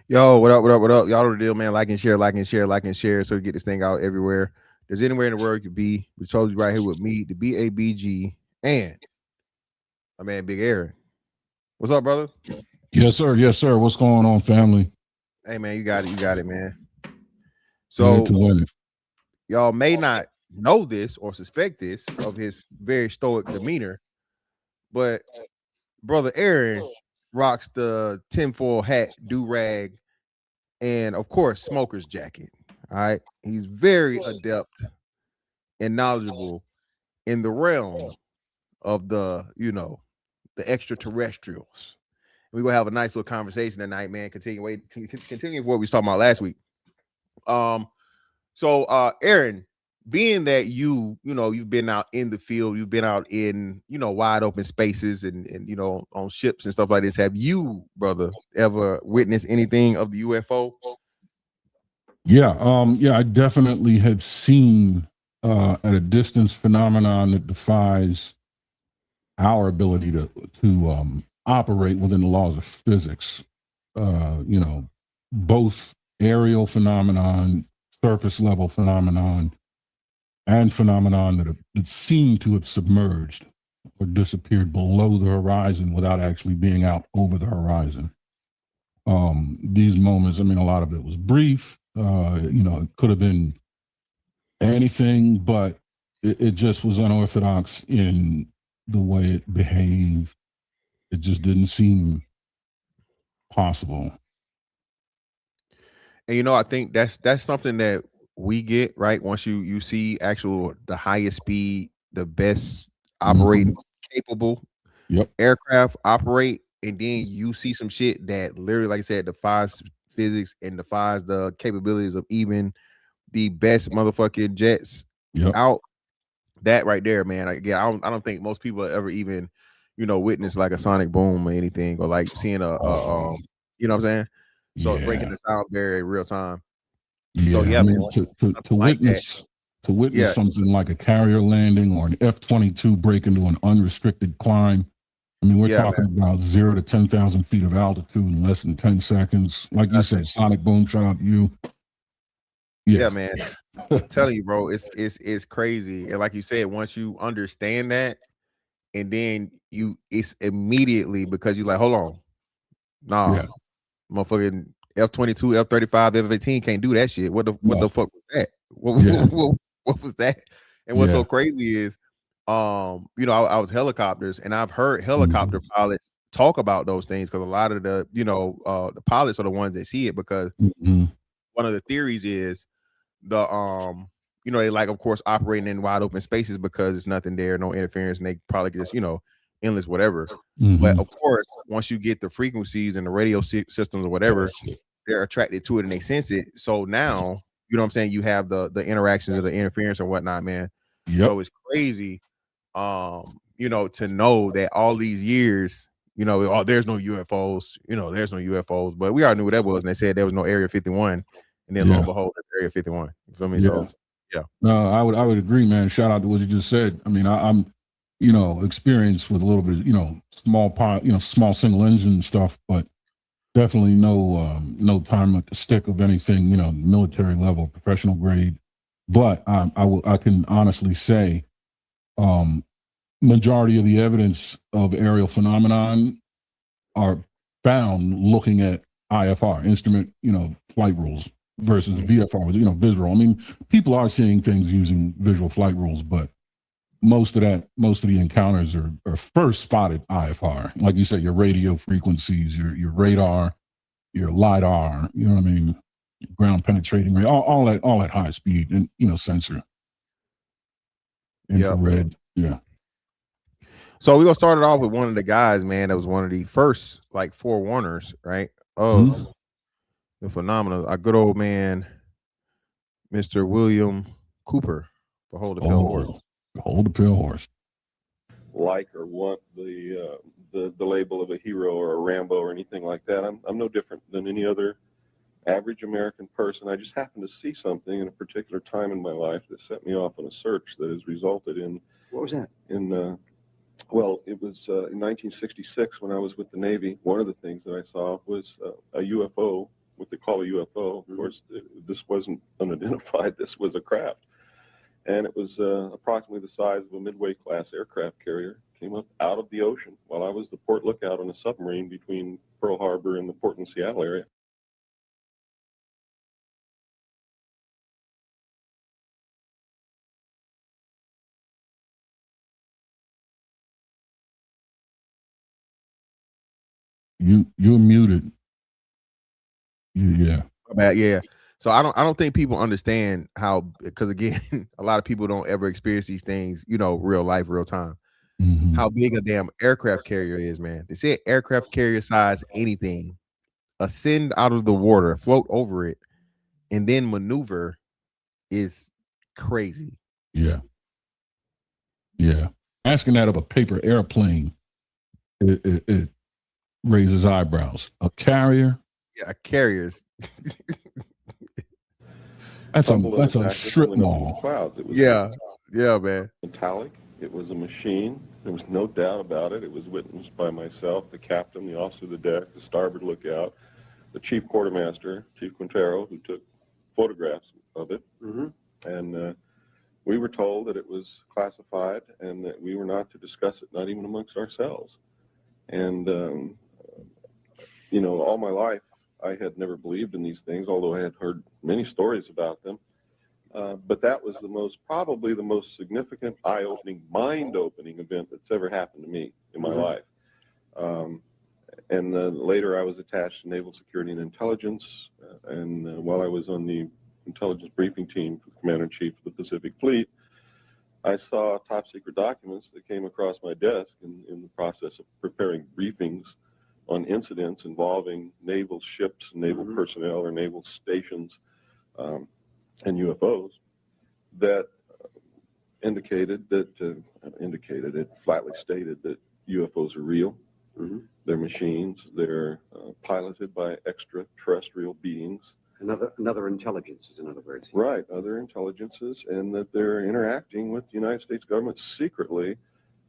Yo, what up, what up, what up? Y'all know the deal, man. Like and share, like and share, like and share, so we get this thing out everywhere. There's anywhere in the world you could be. We told you right here with me, the BABG, and my man Big Aaron. What's up, brother? Yes, sir. Yes, sir. What's going on, family? Hey, man, you got it, man. So y'all may not know this or suspect this of his very stoic demeanor, but brother Aaron rocks the tinfoil hat, do-rag, and of course, smoker's jacket. All right. He's very adept and knowledgeable in the realm of the extraterrestrials. We're gonna have a nice little conversation tonight, man. Continue what we was talking about last week. So Aaron, being that you've been out in the field, you've been out in wide open spaces and on ships and stuff like this. Have you, brother, ever witnessed anything of the UFO? Yeah, I definitely have seen at a distance phenomenon that defies our ability to operate within the laws of physics. Both aerial phenomenon, surface level phenomenon, and phenomenon that seem to have submerged or disappeared below the horizon without actually being out over the horizon. These moments, I mean, a lot of it was brief. It could have been anything, but it just was unorthodox in the way it behaved. It just didn't seem possible. And I think that's something that we get right once you see the highest speed, the best operating capable aircraft operate, and then you see some shit that literally, like I said, defies physics and defies the capabilities of even the best motherfucking jets out. That right there, man. I don't think most people ever even witness like a sonic boom or anything, or like seeing a you know what I'm saying? So breaking the sound barrier in real time. Yeah, so I mean, to witness something like a carrier landing or an F-22 break into an unrestricted climb. I mean, we're talking about 0 to 10,000 feet of altitude in less than 10 seconds. Like you said, sonic boom, shout out to you. Yeah, man. I'm telling you, bro, it's crazy. And like you said, once you understand that, and then it's immediately because you're like, hold on. Nah, motherfucking F-22, F-35, F-18 can't do that shit. What the fuck was that? What was that? And what's so crazy is, I was helicopters, and I've heard helicopter pilots talk about those things because a lot of the, the pilots are the ones that see it because one of the theories is the they like, of course, operating in wide open spaces because there's nothing there, no interference, and they probably just endless whatever. But of course, once you get the frequencies and the radio systems or whatever, they're attracted to it and they sense it. So now, you know what I'm saying, you have the interactions of the interference and whatnot, man. So it's crazy, to know that all these years, there's no UFOs, there's no UFOs, but we already knew what that was, and they said there was no Area 51, and then lo and behold, it's Area 51. You feel me? So yeah. No, I would agree, man. Shout out to what you just said. I mean, I'm experienced with a little bit, small single engine stuff, but definitely no time at the stick of anything, military level, professional grade. But I can honestly say, majority of the evidence of aerial phenomenon are found looking at IFR, instrument, flight rules, versus VFR, visual. I mean, people are seeing things using visual flight rules, but most of the encounters are first spotted IFR. Like you said, your radio frequencies, your radar, your LiDAR, you know what I mean? Ground penetrating, all that high speed and, sensor. Infrared. Yeah. So we're gonna start it off with one of the guys, man, that was one of the first forewarners, right? Of the phenomenon. Our good old man, Mr. William Cooper. Behold the pale horse. Behold the pale horse. Like or want the label of a hero or a Rambo or anything like that. I'm no different than any other average American person. I just happened to see something in a particular time in my life that set me off on a search that has resulted in. What was that? It was in 1966 when I was with the Navy. One of the things that I saw was a UFO, what they call a UFO. Of course, this wasn't unidentified. This was a craft. And it was approximately the size of a Midway-class aircraft carrier. Came up out of the ocean while I was the port lookout on a submarine between Pearl Harbor and the Portland, Seattle area. You're muted. Yeah. Yeah. So I don't think people understand how, because again, a lot of people don't ever experience these things, real life, real time. How big a damn aircraft carrier is, man. They say aircraft carrier size anything, ascend out of the water, float over it, and then maneuver is crazy. Yeah. Asking that of a paper airplane, it raises eyebrows. A carrier? Yeah, a carrier's. That's a strip mall. Yeah, man. Metallic. It was a machine. There was no doubt about it. It was witnessed by myself, the captain, the officer of the deck, the starboard lookout, the chief quartermaster, Chief Quintero, who took photographs of it. And we were told that it was classified and that we were not to discuss it, not even amongst ourselves. And, all my life, I had never believed in these things, although I had heard many stories about them. But that was probably the most significant, eye-opening, mind-opening event that's ever happened to me in my life. And later I was attached to Naval Security and Intelligence, and while I was on the intelligence briefing team for the Commander-in-Chief of the Pacific Fleet, I saw top-secret documents that came across my desk in the process of preparing briefings on incidents involving naval ships, naval personnel, or naval stations, and UFOs that it flatly stated that UFOs are real. They're machines. They're piloted by extraterrestrial beings. Another intelligences, in other words. Right, other intelligences, and that they're interacting with the United States government secretly.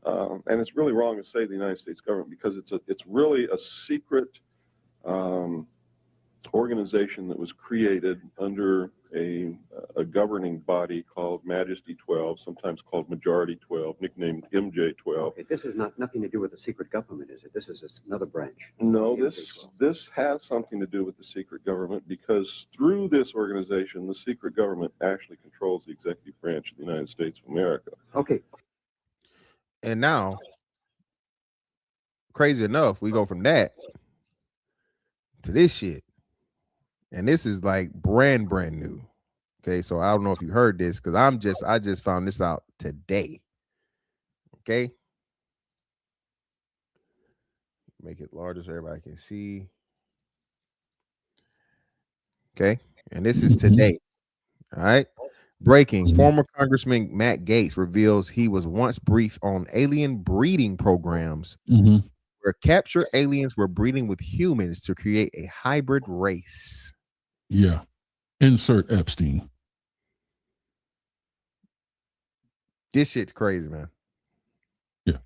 And it's really wrong to say the United States government because it's really a secret organization that was created under a governing body called Majesty 12, sometimes called Majority 12, nicknamed MJ12. Okay, this is nothing to do with the secret government, is it? This is another branch. No, this has something to do with the secret government because through this organization, the secret government actually controls the executive branch of the United States of America. Okay. And now, crazy enough, we go from that to this shit. and this is like brand new. Okay, so I don't know if you heard this because I just found this out today. Okay, make it larger so everybody can see. Okay, and this is today. All right. Breaking. Former Congressman Matt Gaetz reveals he was once briefed on alien breeding programs where captured aliens were breeding with humans to create a hybrid race. Yeah. Insert Epstein. This shit's crazy, man. Yeah.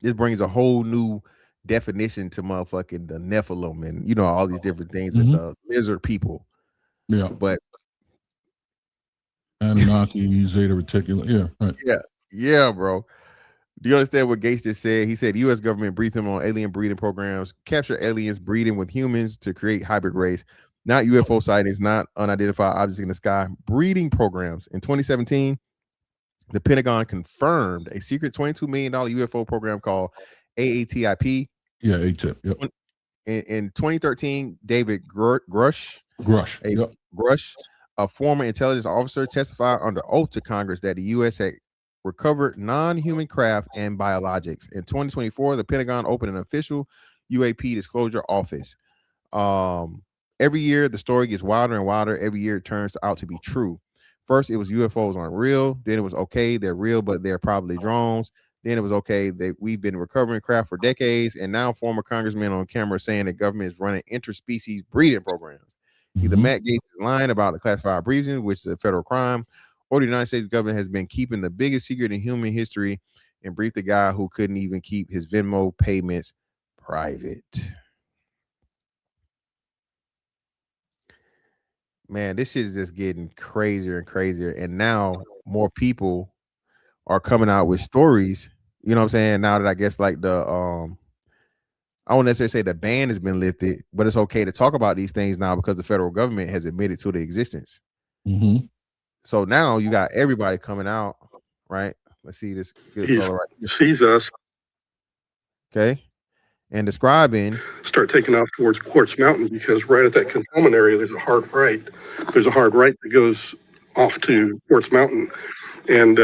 This brings a whole new definition to motherfucking the Nephilim and, you know, all these different things with the lizard people. Yeah. But Anunnaki, Zeta Reticuli. Yeah. Right. Yeah. Yeah, bro. Do you understand what Gates just said? He said the U.S. government briefed him on alien breeding programs, capture aliens breeding with humans to create hybrid race, not UFO sightings, not unidentified objects in the sky, breeding programs. In 2017, the Pentagon confirmed a secret $22 million UFO program called AATIP. Yeah, ATIP. Yep. In 2013, David Grush, a former intelligence officer, testified under oath to Congress that the U.S. had recovered non-human craft and biologics. In 2024, the Pentagon opened an official UAP disclosure office. Every year, the story gets wilder and wilder. Every year, it turns out to be true. First, it was UFOs aren't real. Then it was okay, they're real, but they're probably drones. Then it was okay that we've been recovering craft for decades. And now former congressman on camera saying the government is running interspecies breeding programs. Either Matt Gaetz is lying about the classified breeding, which is a federal crime, or the United States government has been keeping the biggest secret in human history and briefed the guy who couldn't even keep his Venmo payments private. Man, this shit is just getting crazier and crazier. And now more people are coming out with stories. You know what I'm saying? Now that I guess like I won't necessarily say the ban has been lifted, but it's okay to talk about these things now because the federal government has admitted to the existence. So now you got everybody coming out, right? Let's see this good fellow right here. Sees us. Okay. And describing. Start taking off towards Quartz Mountain because right at that concealment area, there's a hard right. There's a hard right that goes off to Quartz Mountain. And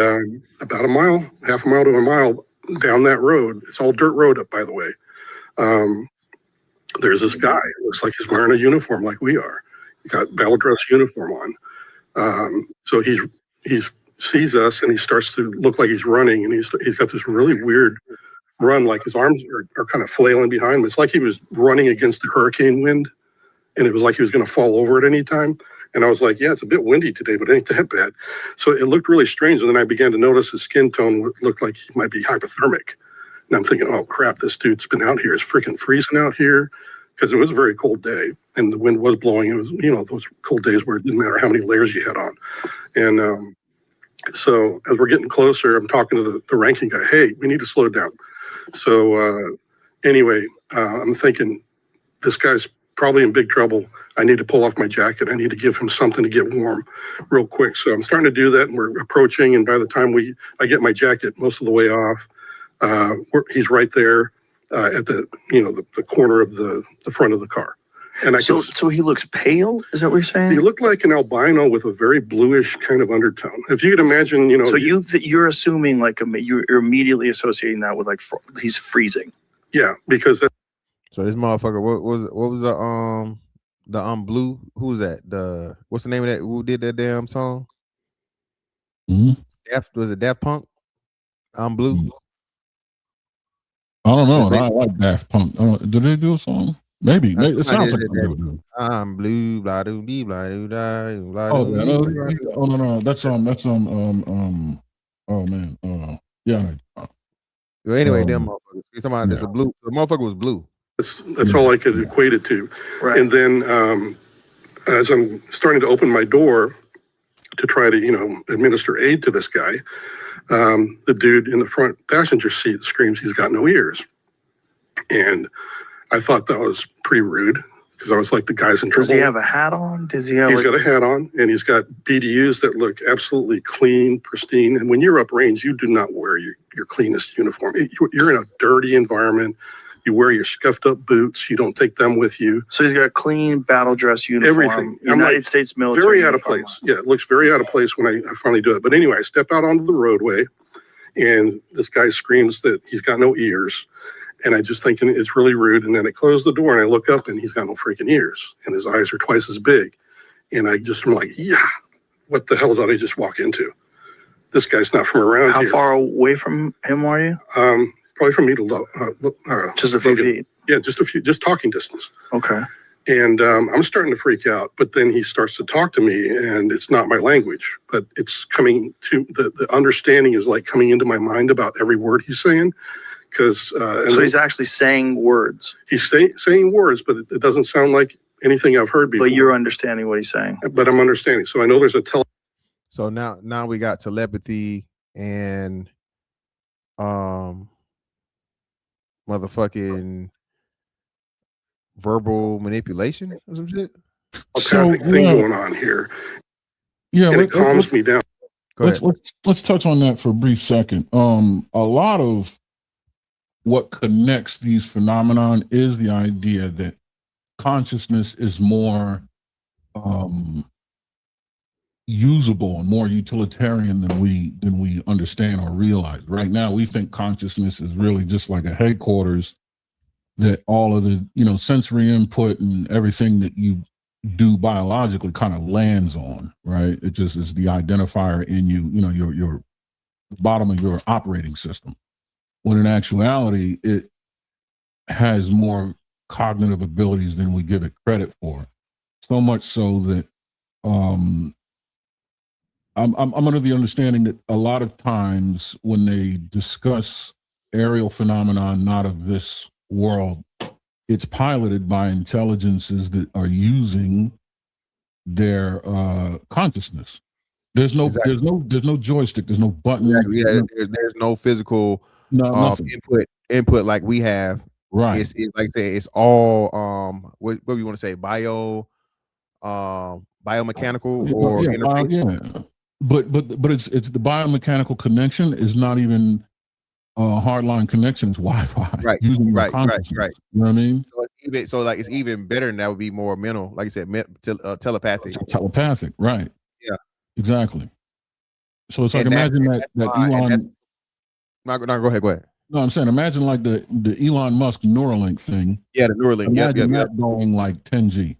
about a mile, half a mile to a mile down that road, it's all dirt road up, by the way. There's this guy. It looks like he's wearing a uniform like we are. He got battle dress uniform on. So he sees us and he starts to look like he's running, and he's got this really weird run, like his arms are kind of flailing behind him. It's like he was running against the hurricane wind, and it was like he was going to fall over at any time. And I was like, yeah, it's a bit windy today, but it ain't that bad. So it looked really strange. And then I began to notice his skin tone looked like he might be hypothermic. And I'm thinking, oh crap, this dude's been out here. It's freaking freezing out here, because it was a very cold day and the wind was blowing. It was, you know, those cold days where it didn't matter how many layers you had on. And so as we're getting closer, I'm talking to the ranking guy. Hey, we need to slow down. So anyway, I'm thinking this guy's probably in big trouble. I need to pull off my jacket. I need to give him something to get warm real quick. So I'm starting to do that, and we're approaching. And by the time I get my jacket most of the way off, he's right there at the corner of the front of the car. And so he looks pale? Is that what you're saying? He looked like an albino with a very bluish kind of undertone. If you could imagine, you know. So you're assuming like you're immediately associating that with like he's freezing. Yeah, because. So this motherfucker, what was the blue? Who's that? What's the name of that? Who did that damn song? Was it Daft Punk? I'm Blue. I don't know. I like Daft Punk. Did they do a song? Maybe. It sounds like I'm blue, blah doo dee, blah doo da, blah. Oh no. That's oh man. Yeah. Well, anyway, them motherfuckers. He's talking about this blue. The motherfucker was blue. That's all I could equate it to. Right. And then as I'm starting to open my door to try to, administer aid to this guy, the dude in the front passenger seat screams he's got no ears. And I thought that was pretty rude, because I was like, the guy's in trouble. Does he have a hat on? He's got a hat on, and he's got BDUs that look absolutely clean, pristine. And when you're uprange, you do not wear your cleanest uniform. You're in a dirty environment. You wear your scuffed up boots. You don't take them with you. So he's got a clean battle dress uniform. Everything. I'm United like, States military. Very out of uniform. place. Yeah, it looks very out of place when I finally do it. But anyway, I step out onto the roadway, and this guy screams that he's got no ears. And I just thinking it's really rude. And then I close the door and I look up and he's got no freaking ears. And his eyes are twice as big. And I just am like, yeah, what the hell did I just walk into? This guy's not from around here. How far away from him are you? Probably from me to just a few feet. Yeah, just talking distance. Okay. And I'm starting to freak out. But then he starts to talk to me, and it's not my language, but it's coming to the understanding is like coming into my mind about every word he's saying. So he's actually saying words. He's saying words, but it doesn't sound like anything I've heard before. But you're understanding what he's saying. But I'm understanding. So I know there's a So now we got telepathy and motherfucking verbal manipulation or some shit. Telepathic thing going on here. Yeah, and it calms me down. Let's touch on that for a brief second. A lot of what connects these phenomenon is the idea that consciousness is more usable and more utilitarian than we understand or realize. Right now, we think consciousness is really just like a headquarters that all of the sensory input and everything that you do biologically kind of lands on. Right? It just is the identifier in your bottom of your operating system. When in actuality, it has more cognitive abilities than we give it credit for. So much so that I'm under the understanding that a lot of times when they discuss aerial phenomenon not of this world, it's piloted by intelligences that are using their consciousness. There's no joystick. There's no button. Exactly. Yeah, there's no physical input like we have. Right. It's like I say, it's all what do you want to say, biomechanical or But it's the biomechanical connection is not even hardline connection. It's Wi-Fi. Right. Using right. You know what I mean? So it's even better, and that would be more mental, like you said, telepathic. Telepathic, right? Yeah. Exactly. So it's like imagine that Elon. No, go ahead. No, I'm saying imagine like the Elon Musk Neuralink thing. Yeah, the Neuralink. Imagine that going like 10G.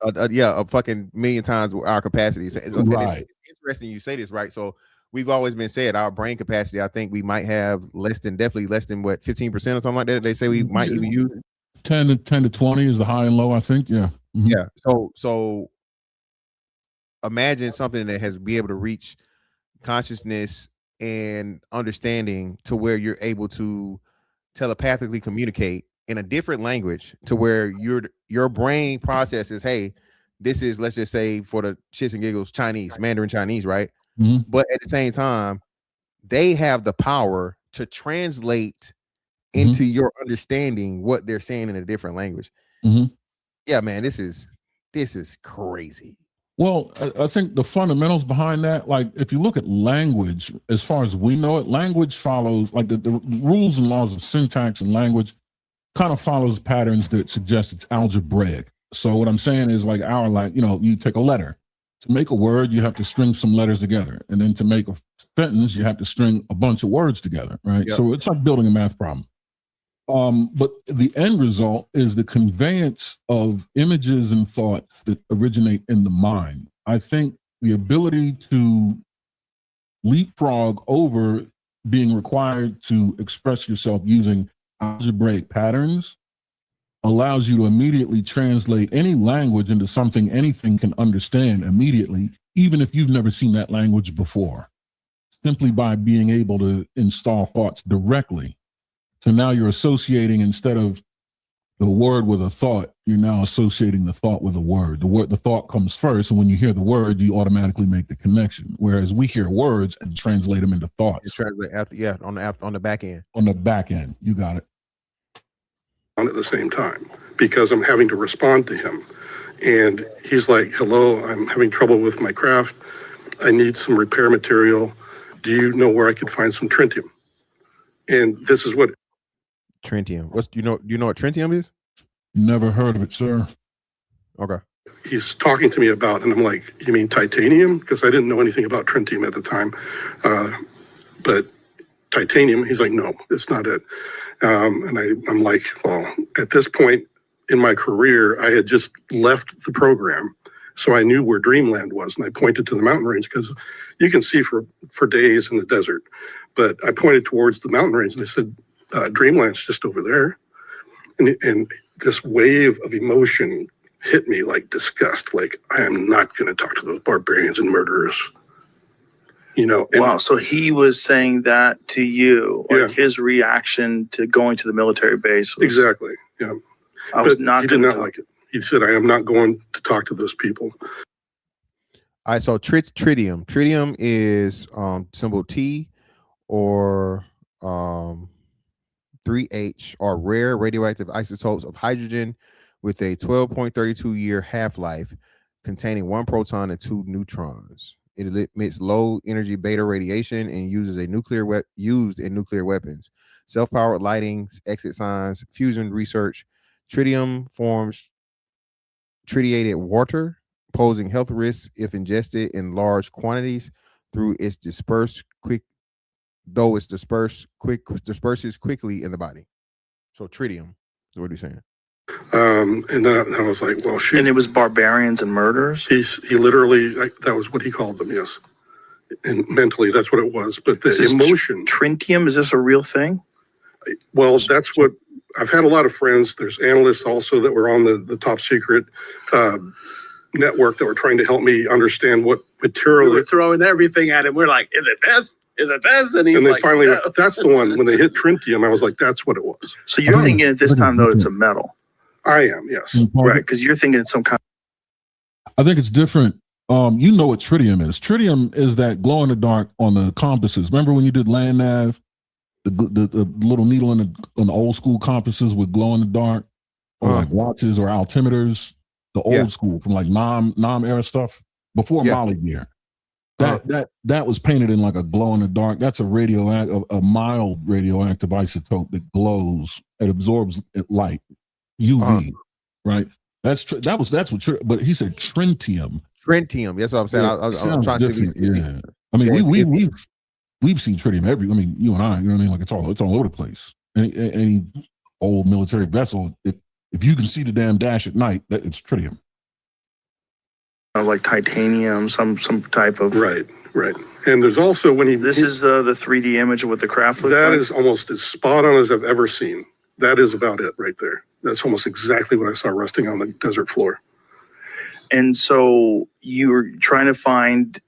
A fucking million times our capacities. Right. It's interesting you say this, right? So we've always been said our brain capacity. I think we might have definitely less than what 15% or something like that. They say we might even use 10 to 20 is the high and low. I think. Yeah. Mm-hmm. Yeah. So imagine something that has be able to reach consciousness and understanding to where you're able to telepathically communicate in a different language to where your brain processes, hey, this is, let's just say for the shits and giggles, Mandarin Chinese, right? Mm-hmm. But at the same time, they have the power to translate into your understanding what they're saying in a different language. Mm-hmm. Yeah, man, this is crazy. Well, I think the fundamentals behind that, like if you look at language, as far as we know it, language follows like the rules and laws of syntax and language kind of follows patterns that suggest it's algebraic. So what I'm saying is like you take a letter. To make a word, you have to string some letters together. And then to make a sentence, you have to string a bunch of words together, right? Yep. So it's like building a math problem. But the end result is the conveyance of images and thoughts that originate in the mind. I think the ability to leapfrog over being required to express yourself using algebraic patterns allows you to immediately translate any language into something anything can understand immediately, even if you've never seen that language before, simply by being able to install thoughts directly. So now you're associating, instead of the word with a thought, you're now associating the thought with a word. The thought comes first, and when you hear the word, you automatically make the connection. Whereas we hear words and translate them into thoughts. Translate on the back end. On the back end, you got it. On at the same time, because I'm having to respond to him, and he's like, "Hello, I'm having trouble with my craft. I need some repair material. Do you know where I could find some tritium?" And this is what. Tritium. Do you know what tritium is? Never heard of it, sir. Okay. He's talking to me about, and I'm like, you mean titanium? Because I didn't know anything about tritium at the time. But titanium, he's like, no, it's not it. And I'm like, well, at this point in my career, I had just left the program. So I knew where Dreamland was, and I pointed to the mountain range because you can see for days in the desert. But I pointed towards the mountain range, and I said, Dreamland's just over there. And this wave of emotion hit me like disgust. Like, I am not going to talk to those barbarians and murderers. Wow. So he was saying that to you, like his reaction to going to the military base. Exactly. Yeah. He did not like it. He said, I am not going to talk to those people. All right. So tritium. Tritium is symbol T or 3H are rare radioactive isotopes of hydrogen with a 12.32 year half-life containing 1 proton and 2 neutrons. It emits low energy beta radiation and used in nuclear weapons, self-powered lighting, exit signs, fusion research. Tritium forms tritiated water, posing health risks if ingested in large quantities through its disperses quickly in the body. So tritium is what he's saying. And then I was like, well, shoot. And it was barbarians and murderers? He literally, that was what he called them, yes. And mentally, that's what it was. But the emotion. Tritium, is this a real thing? Well, that's what, I've had a lot of friends. There's analysts also that were on the top secret network that were trying to help me understand what material. We were throwing everything at him. We're like, is it this? Is it this? And he's like, finally, no. That's the one. When they hit tritium, I was like, that's what it was. So you're thinking at this time, though, it's a metal. I am, yes. Right, because you're thinking it's some kind. I think it's different. You know what tritium is. Tritium is that glow in the dark on the compasses. Remember when you did land nav, the little needle on the old school compasses would glow in the dark, or like watches or altimeters, the old school from like Nam era stuff before Molly gear. That was painted in like a glow in the dark. That's a mild radioactive isotope that glows. It absorbs light, UV, right? That's what. But he said tritium. Tritium. That's what I'm saying. I'm trying to. I mean, we've seen tritium you and I. You know what I mean? Like it's all over the place. Any old military vessel, if you can see the damn dash at night, it's tritium. Like titanium, some type of right. And there's also this is the 3D image of what the craft looks like. That is almost as spot on as I've ever seen. That is about it right there. That's almost exactly what I saw resting on the desert floor. And so you were trying to find.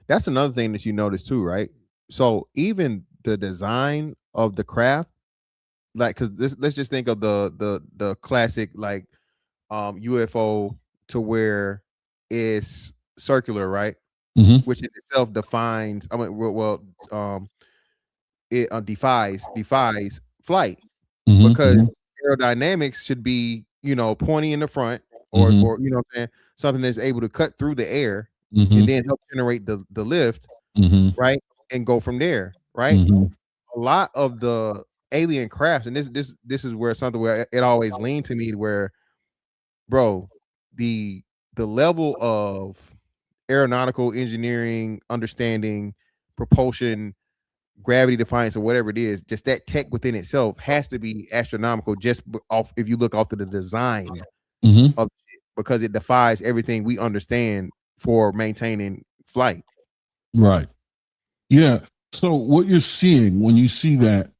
That's another thing that you notice too, right? So even the design of the craft, like, because let's just think of the classic like UFO to where it's circular, right? Mm-hmm. Which in itself defines. It defies flight because aerodynamics should be pointy in the front or you know what I'm saying, something that's able to cut through the air and then help generate the lift, right, and go from there, right? A lot of the alien crafts, and this is where something where it always leaned to me where, bro, the level of aeronautical engineering, understanding, propulsion, gravity defiance, or whatever it is, just that tech within itself has to be astronomical. Just off, if you look off to the design of it, because it defies everything we understand for maintaining flight. Right. Yeah. So what you're seeing when you see that,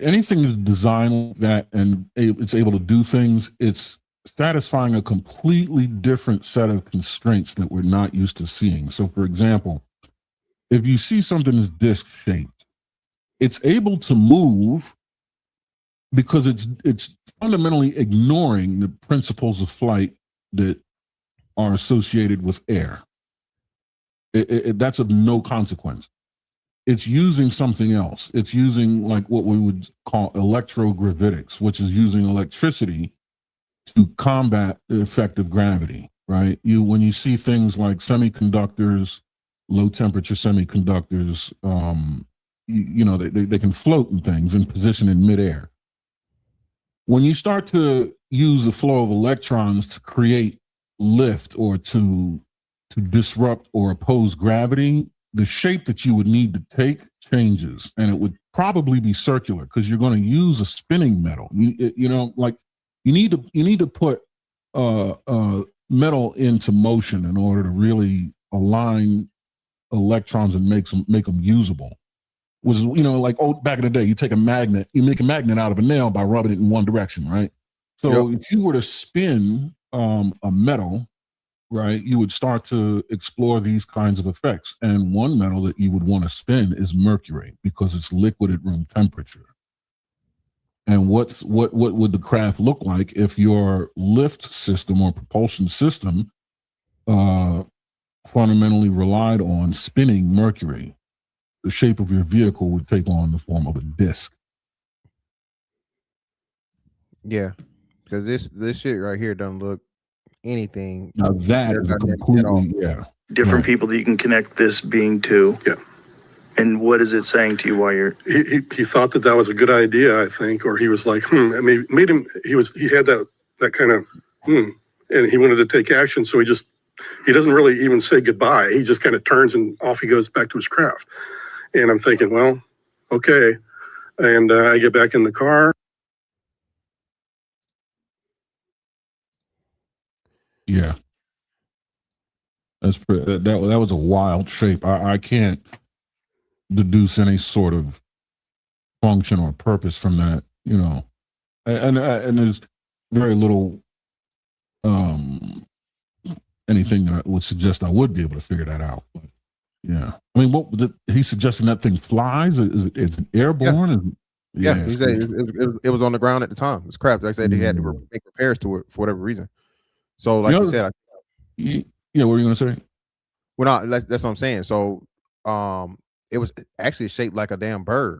anything is designed like that and it's able to do things, it's satisfying a completely different set of constraints that we're not used to seeing. So, for example, if you see something that's disc-shaped, it's able to move because it's fundamentally ignoring the principles of flight that are associated with air. That's of no consequence. It's using something else. It's using like what we would call electrogravitics, which is using electricity to combat the effect of gravity, right? When you see things like semiconductors, low temperature semiconductors, they can float in things in position in midair. when you start to use the flow of electrons to create lift or to disrupt or oppose gravity, the shape that you would need to take changes, and it would probably be circular because you're going to use a spinning metal. You know, like you need to put metal into motion in order to really align electrons and make them usable. Was, you know, like back in the day, you take a magnet, you make a magnet out of a nail by rubbing it in one direction, right? So if you were to spin a metal, right, you would start to explore these kinds of effects. And one metal that you would want to spin is mercury because it's liquid at room temperature. And what would the craft look like if your lift system or propulsion system fundamentally relied on spinning mercury? The shape of your vehicle would take on the form of a disc. Yeah, because this shit right here doesn't look anything. Now that is a completely different people that you can connect this being to. Yeah. And what is it saying to you while you're? He thought that was a good idea, I think, or he was like, I mean, made him. He had that kind of and he wanted to take action, so he doesn't really even say goodbye. He just kind of turns and off he goes back to his craft. And I'm thinking, well, okay. And I get back in the car. Yeah. That was a wild shape. I can't deduce any sort of function or purpose from that, you know. And there's very little anything that would suggest I would be able to figure that out. But yeah, I mean, he's suggesting that thing flies? Is it airborne? Yeah, he said it was on the ground at the time. It's craft. Like I said, they had to make repairs to it for whatever reason. So, like you said, what were you gonna say? Well, no, that's what I'm saying. So, it was actually shaped like a damn bird.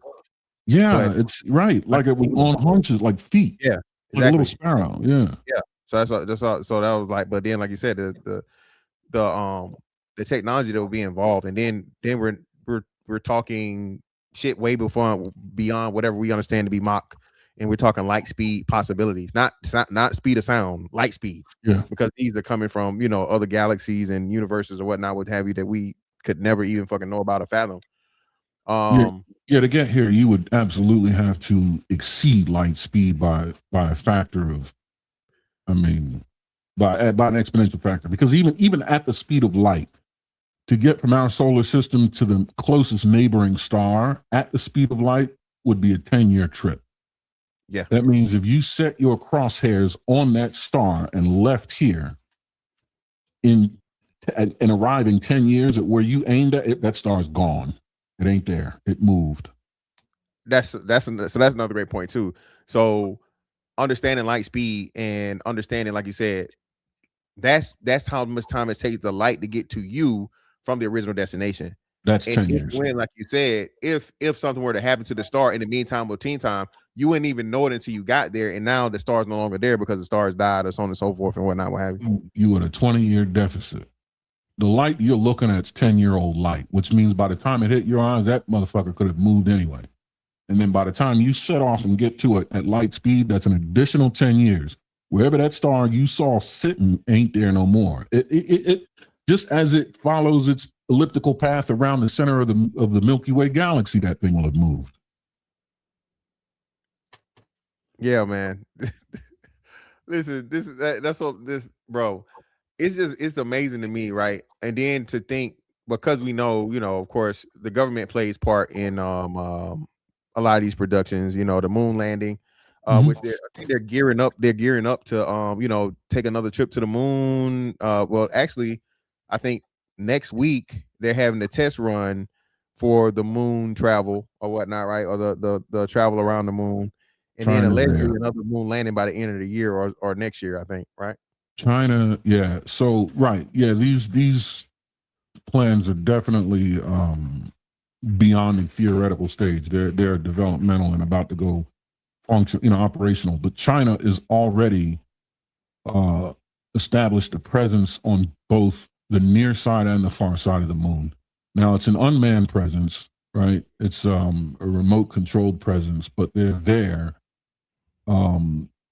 Yeah, it's right, like it was on haunches, like feet. Yeah, exactly. Like a little sparrow. Yeah, yeah. So that's all. So that was like, but then, like you said, the technology that would be involved, and then we're talking shit way beyond whatever we understand to be Mach, and we're talking light speed possibilities, not speed of sound, light speed. Yeah, because these are coming from other galaxies and universes or whatnot, what have you, that we could never even fucking know about or fathom. To get here, you would absolutely have to exceed light speed by a factor of, I mean, by an exponential factor, because even at the speed of light, to get from our solar system to the closest neighboring star at the speed of light would be a 10-year trip. Yeah. That means if you set your crosshairs on that star and left here and arriving 10 years at where you aimed at it, that star's gone. It ain't there. It moved. That's another great point too. So understanding light speed and understanding, like you said, that's how much time it takes the light to get to you from the original destination. That's 10 years. When, like you said, if something were to happen to the star in the meantime or teen time, you wouldn't even know it until you got there, and now the star's no longer there because the star's died or so on and so forth and whatnot, what have you. You at a 20-year deficit. The light you're looking at is 10-year-old light, which means by the time it hit your eyes, that motherfucker could have moved anyway. And then by the time you set off and get to it at light speed, that's an additional 10 years. Wherever that star you saw sitting ain't there no more. It just as it follows its elliptical path around the center of the Milky Way galaxy, that thing will have moved. Yeah, man. Listen, bro. It's amazing to me, right? And then to think, because we know, of course, the government plays part in a lot of these productions. The moon landing, which I think they're gearing up. They're gearing up to take another trip to the moon. Well, actually, I think next week they're having a test run for the moon travel or whatnot, right? Or the travel around the moon, and then allegedly another moon landing by the end of the year or next year, I think, right? China, yeah. So right, yeah. These plans are definitely beyond the theoretical stage. They're developmental and about to go function, operational. But China is already established a presence on both the near side and the far side of the moon. Now it's an unmanned presence, right? It's a remote controlled presence, but they're there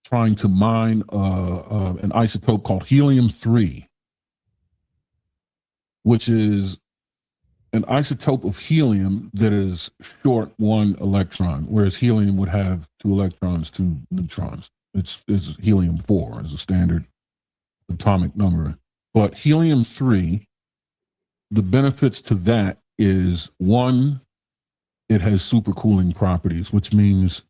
trying to mine an isotope called helium-3, which is an isotope of helium that is short 1 electron, whereas helium would have 2 electrons, 2 neutrons. It's helium-4 as a standard atomic number. But helium-3, the benefits to that is, 1, it has supercooling properties, which means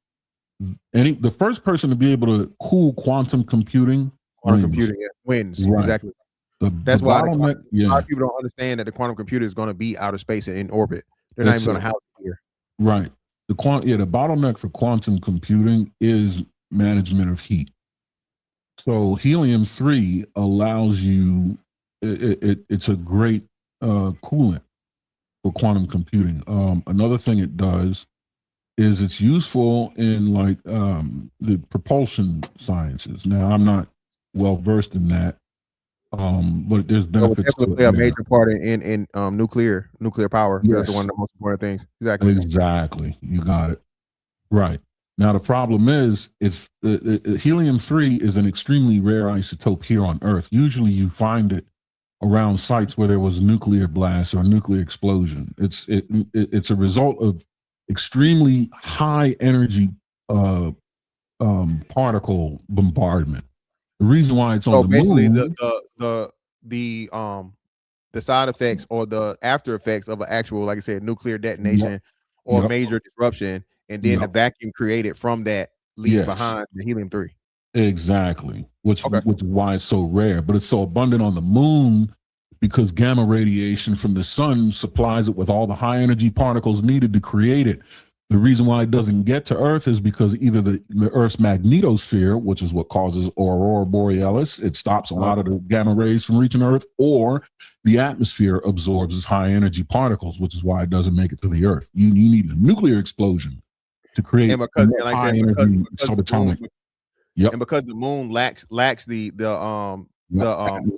the first person to be able to cool quantum computing wins. Right. Exactly. That's why a lot of people don't understand that the quantum computer is going to be out of space and in orbit. They're not even going to house it here. Right. The bottleneck for quantum computing is management of heat. So helium-3 allows you, it's a great coolant for quantum computing. Another thing it does is it's useful in like the propulsion sciences. Now, I'm not well versed in that, but there's benefits to it. A major part in nuclear power. Yes. That's one of the most important things. Exactly. You got it. Right. Now, the problem is, helium-3 is an extremely rare isotope here on Earth. Usually you find it around sites where there was a nuclear blast or a nuclear explosion. It's a result of extremely high energy particle bombardment. The reason why it's on the moon, the side effects or the after effects of an actual, like I said, nuclear detonation or major disruption, and then the vacuum created from that leaves behind the helium-3. Exactly, which is why it's so rare, but it's so abundant on the moon because gamma radiation from the sun supplies it with all the high energy particles needed to create it. The reason why it doesn't get to Earth is because either the Earth's magnetosphere, which is what causes aurora borealis, it stops a lot of the gamma rays from reaching Earth, or the atmosphere absorbs its high energy particles, which is why it doesn't make it to the Earth. You need a nuclear explosion to create high energy subatomic. And because the moon lacks the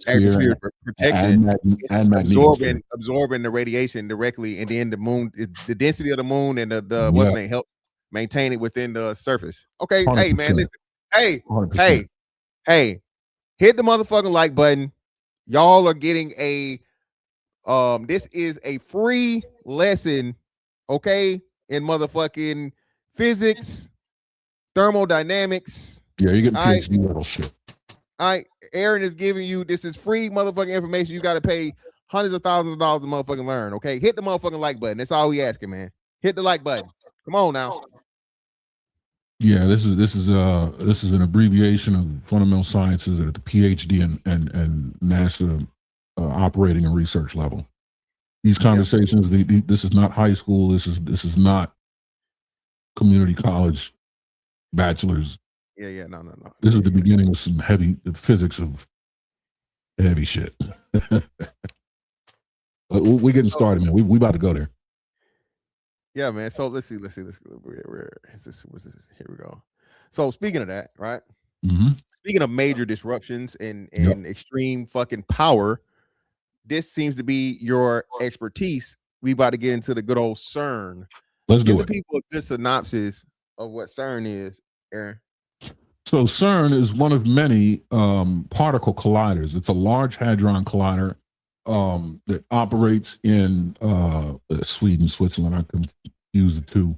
atmosphere protection, and absorbing the radiation directly, and then the moon, the density of the moon and the what's name help maintain it within the surface. Okay, 100%. Hey man, listen, hey, hit the motherfucking like button. Y'all are getting a this is a free lesson, okay, in motherfucking physics, thermodynamics. Yeah, you're getting PhD level shit. Aaron is giving you, this is free motherfucking information. You got to pay hundreds of thousands of dollars to motherfucking learn. Okay, hit the motherfucking like button. That's all we asking, man. Hit the like button. Come on now. Yeah, this is an abbreviation of fundamental sciences at the PhD and NASA operating and research level. These conversations, this is not high school. This is not community college bachelor's. No. This is the beginning of some heavy physics of heavy shit. We're getting started, man. We about to go there. Yeah, man. So let's see. Where is this? Here we go. So speaking of that, right? Mm-hmm. Speaking of major disruptions and extreme fucking power, this seems to be your expertise. We about to get into the good old CERN. Let's do it. Give the people a good synopsis of what CERN is, Aaron. So CERN is one of many particle colliders. It's a large hadron collider that operates in Sweden, Switzerland. I confuse the two.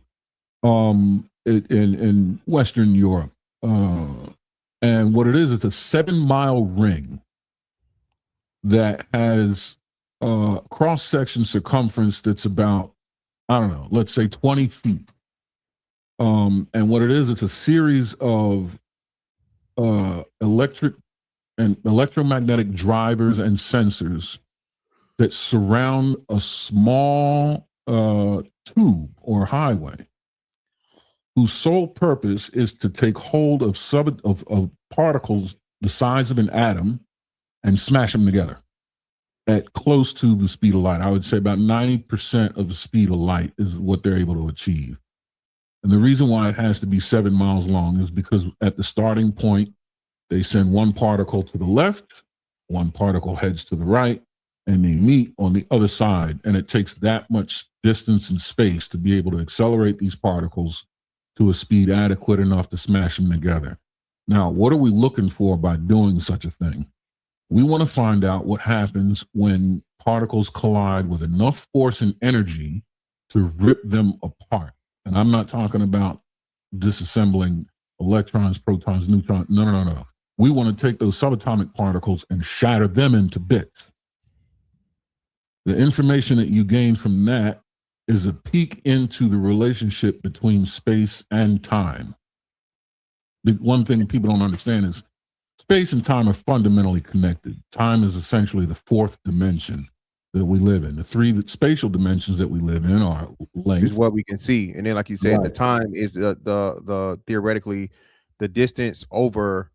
In Western Europe. And what it is, it's a 7-mile ring that has cross-section circumference that's about, I don't know, let's say 20 feet. And what it is, it's a series of electric and electromagnetic drivers and sensors that surround a small tube or highway whose sole purpose is to take hold of particles the size of an atom and smash them together at close to the speed of light. I would say about 90% of the speed of light is what they're able to achieve. And the reason why it has to be 7 miles long is because at the starting point, they send one particle to the left, one particle heads to the right, and they meet on the other side. And it takes that much distance and space to be able to accelerate these particles to a speed adequate enough to smash them together. Now, what are we looking for by doing such a thing? We want to find out what happens when particles collide with enough force and energy to rip them apart. And I'm not talking about disassembling electrons, protons, neutrons. No. We want to take those subatomic particles and shatter them into bits. The information that you gain from that is a peek into the relationship between space and time. The one thing people don't understand is space and time are fundamentally connected. Time is essentially the fourth dimension that we live in. The three spatial dimensions that we live in are length. Is what we can see. And then, like you said, Right. the time is the theoretically the distance over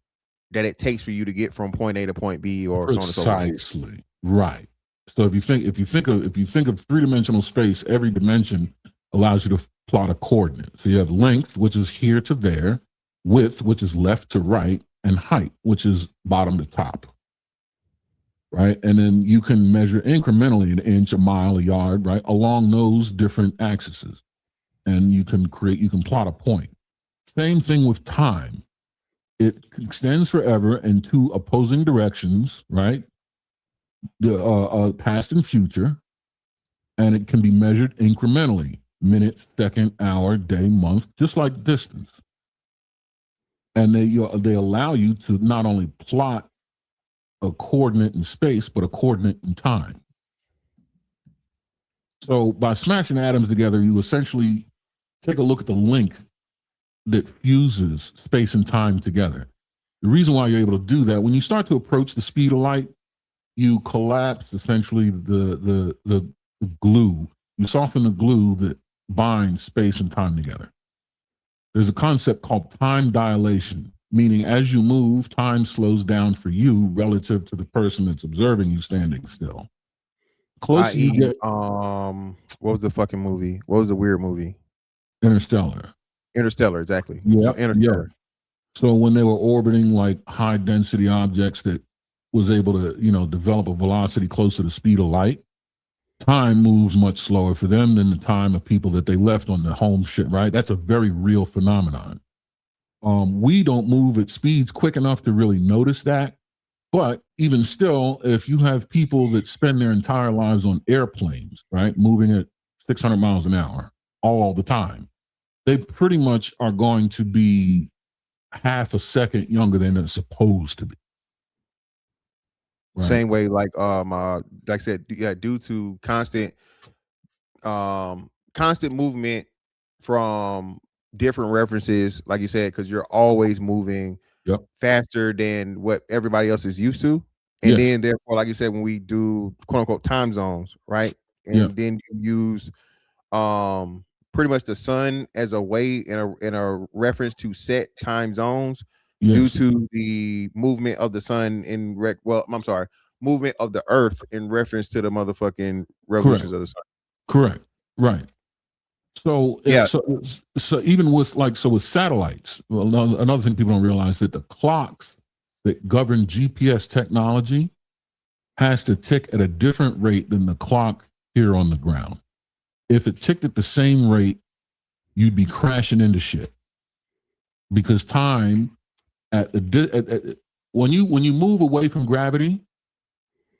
that it takes for you to get from point A to point B, or so on and so forth. Precisely. Right. So if you think of three-dimensional space, every dimension allows you to plot a coordinate. So you have length, which is here to there, width, which is left to right, and height, which is bottom to top. Right. And then you can measure incrementally an inch, a mile, a yard, right, along those different axes. And you can plot a point. Same thing with time. It extends forever in two opposing directions, right? The past and future, and it can be measured incrementally, minute, second, hour, day, month, just like distance. And they allow you to not only plot a coordinate in space, but a coordinate in time. So by smashing atoms together, you essentially take a look at the link that fuses space and time together. The reason why you're able to do that, when you start to approach the speed of light, you collapse essentially the glue. You soften the glue that binds space and time together. There's a concept called time dilation, meaning as you move, time slows down for you relative to the person that's observing you standing still. Closer you get, what was the fucking movie? What was the weird movie? Interstellar, exactly. Yeah, So Interstellar. yeah. So when they were orbiting like high density objects that was able to, develop a velocity close to the speed of light, time moves much slower for them than the time of people that they left on the home ship, right? That's a very real phenomenon. We don't move at speeds quick enough to really notice that. But even still, if you have people that spend their entire lives on airplanes, right, moving at 600 miles an hour all the time, they pretty much are going to be half a second younger than they're supposed to be. Right. Same way, like I said, yeah, due to constant movement from different references, like you said, because you're always moving faster than what everybody else is used to. And then therefore, like you said, when we do quote unquote time zones, right? And then you use pretty much the sun as a way in a reference to set time zones. Due to the movement of the sun movement of the earth in reference to the motherfucking revolutions of the sun. Correct. Right. So so even with with satellites, another thing people don't realize that the clocks that govern GPS technology has to tick at a different rate than the clock here on the ground. If it ticked at the same rate, you'd be crashing into shit, because time when you move away from gravity,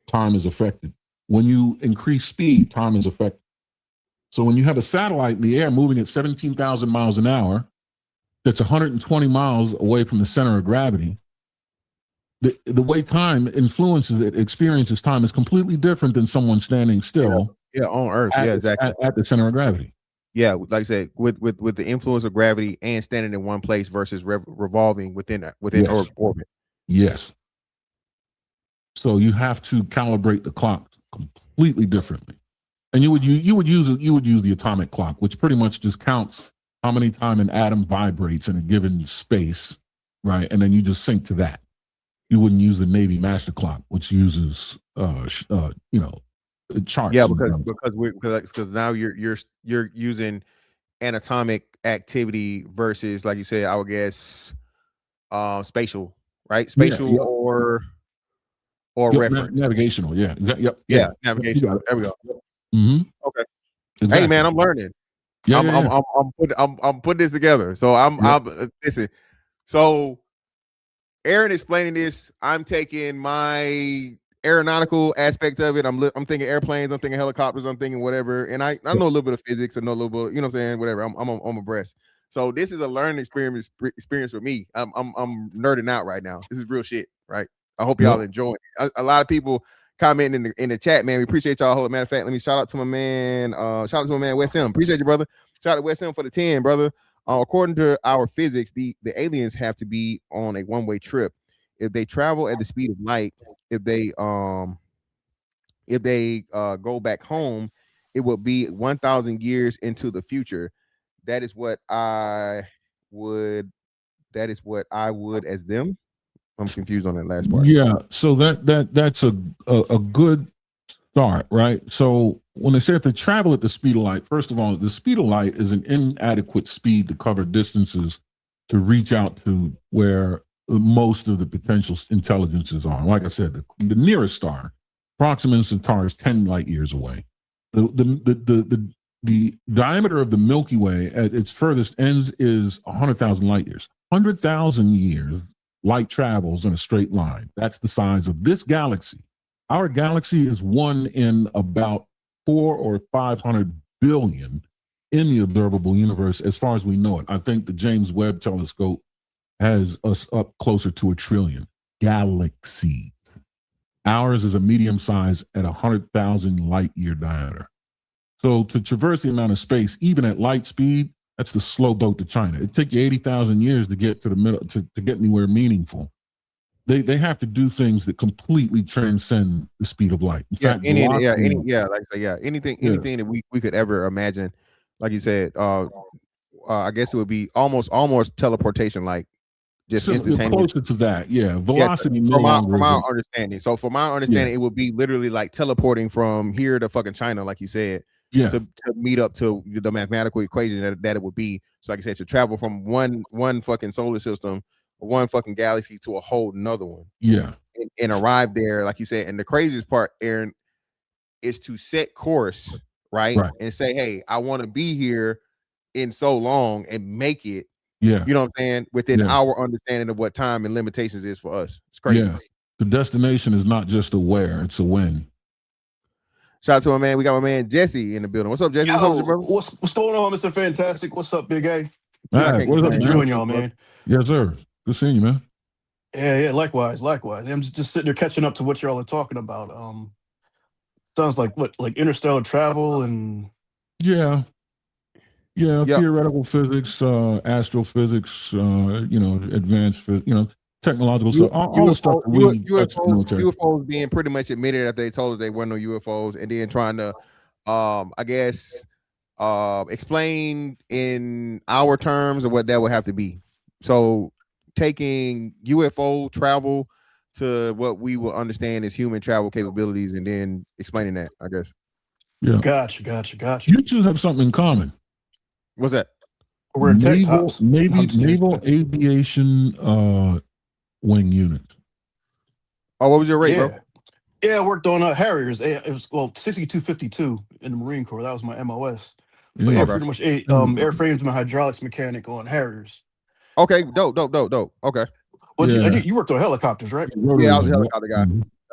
time is affected. When you increase speed, time is affected. So when you have a satellite in the air moving at 17,000 miles an hour, that's 120 miles away from the center of gravity, the way time influences it, experiences time, is completely different than someone standing still. Yeah, on Earth. Exactly. At the center of gravity. Yeah, like I said, with the influence of gravity and standing in one place versus revolving within orbit. Yes. So you have to calibrate the clock completely differently, and you would use the atomic clock, which pretty much just counts how many time an atom vibrates in a given space, right? And then you just sync to that. You wouldn't use the Navy master clock, which uses charts. Yeah, because now you're using anatomic activity versus, like you said, I would guess spatial, right? Spatial or reference. Navigational, navigational. There we go. Mm-hmm. Okay. Exactly. Hey man, I'm learning. I'm putting this together. So I'm listen. So Aaron explaining this, I'm taking my aeronautical aspect of it. I'm thinking airplanes, I'm thinking helicopters, I'm thinking whatever. And I know a little bit of physics, I know a little bit, you know what I'm saying, whatever. I'm abreast. So this is a learning experience for me. I'm nerding out right now. This is real shit, right? I hope y'all enjoy it. A lot of people commenting in the chat, man. We appreciate y'all. Matter of fact, let me shout out to my man. Shout out to my man Wes M. Appreciate you, brother. Shout out to Wes M for the 10, brother. According to our physics, the aliens have to be on a one-way trip. If they travel at the speed of light, if they go back home, it will be 1,000 years into the future. That is what I would as them. I'm confused on that last part. Yeah, so that's a good start, right? So when they say if they travel at the speed of light, first of all, the speed of light is an inadequate speed to cover distances to reach out to where most of the potential intelligences are. Like I said, the nearest star, Proxima Centauri, is 10 light years away. The diameter of the Milky Way at its furthest ends is 100,000 light years. 100,000 years light travels in a straight line. That's the size of this galaxy. Our galaxy is one in about 400 or 500 billion in the observable universe, as far as we know it. I think the James Webb Telescope has us up closer to 1 trillion galaxies. Ours is a medium size at 100,000 light year diameter. So to traverse the amount of space, even at light speed, that's the slow boat to China. It took you 80,000 years to get to the middle, to get anywhere meaningful. They have to do things that completely transcend the speed of light. In fact, anything that we could ever imagine, like you said, I guess it would be almost teleportation, like just instantaneous. Closer to that, yeah. Velocity. From our understanding. So from our understanding, it would be literally like teleporting from here to fucking China, like you said. Yeah. To meet up to the mathematical equation that it would be. So like I said, to travel from one fucking solar system, one fucking galaxy to a whole another one. Yeah. And arrive there, like you said. And the craziest part, Aaron, is to set course, right? And say, hey, I want to be here in so long and make it. Yeah. You know what I'm saying? Within our understanding of what time and limitations is for us. It's crazy. Yeah. The destination is not just a where, it's a when. Shout out to my man. We got my man Jesse in the building. What's up, Jesse? Yo, what's going on, Mr. Fantastic? What's up, Big A? What's up, enjoying y'all, man. Yes, sir. Good seeing you, man. Yeah, likewise. I'm just sitting there catching up to what y'all are talking about. Sounds like interstellar travel and theoretical physics, astrophysics, advanced physics, technological stuff, all the stuff. UFOs being pretty much admitted after they told us they weren't no UFOs, and then trying to, explain in our terms of what that would have to be. So taking UFO travel to what we will understand as human travel capabilities, and then explaining that, I guess. Yeah. Gotcha. You two have something in common. What's that? We're in naval aviation wing units. Oh, what was your rate, bro? Yeah, I worked on Harriers. It was 6252 in the Marine Corps. That was my MOS. But pretty much airframes and hydraulics mechanic on Harriers. Okay, dope. Okay. Well, you worked on helicopters, right? Yeah, I was a helicopter guy.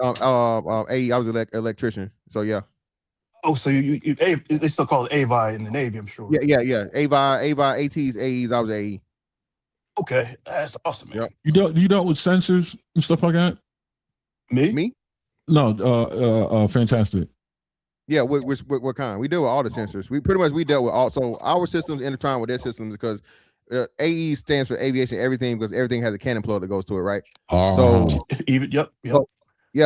I was an electrician. So yeah. Oh, so they still call it AVI in the Navy, I'm sure. Yeah. AVI, ATs, AEs. I was AE. Okay, that's awesome, man. You dealt with sensors and stuff like that? Me? No, fantastic. Yeah, what kind? We deal with all the sensors. We dealt with all. So our systems intertwine with their systems because AE stands for aviation everything, because everything has a cannon plug that goes to it, right? So yep.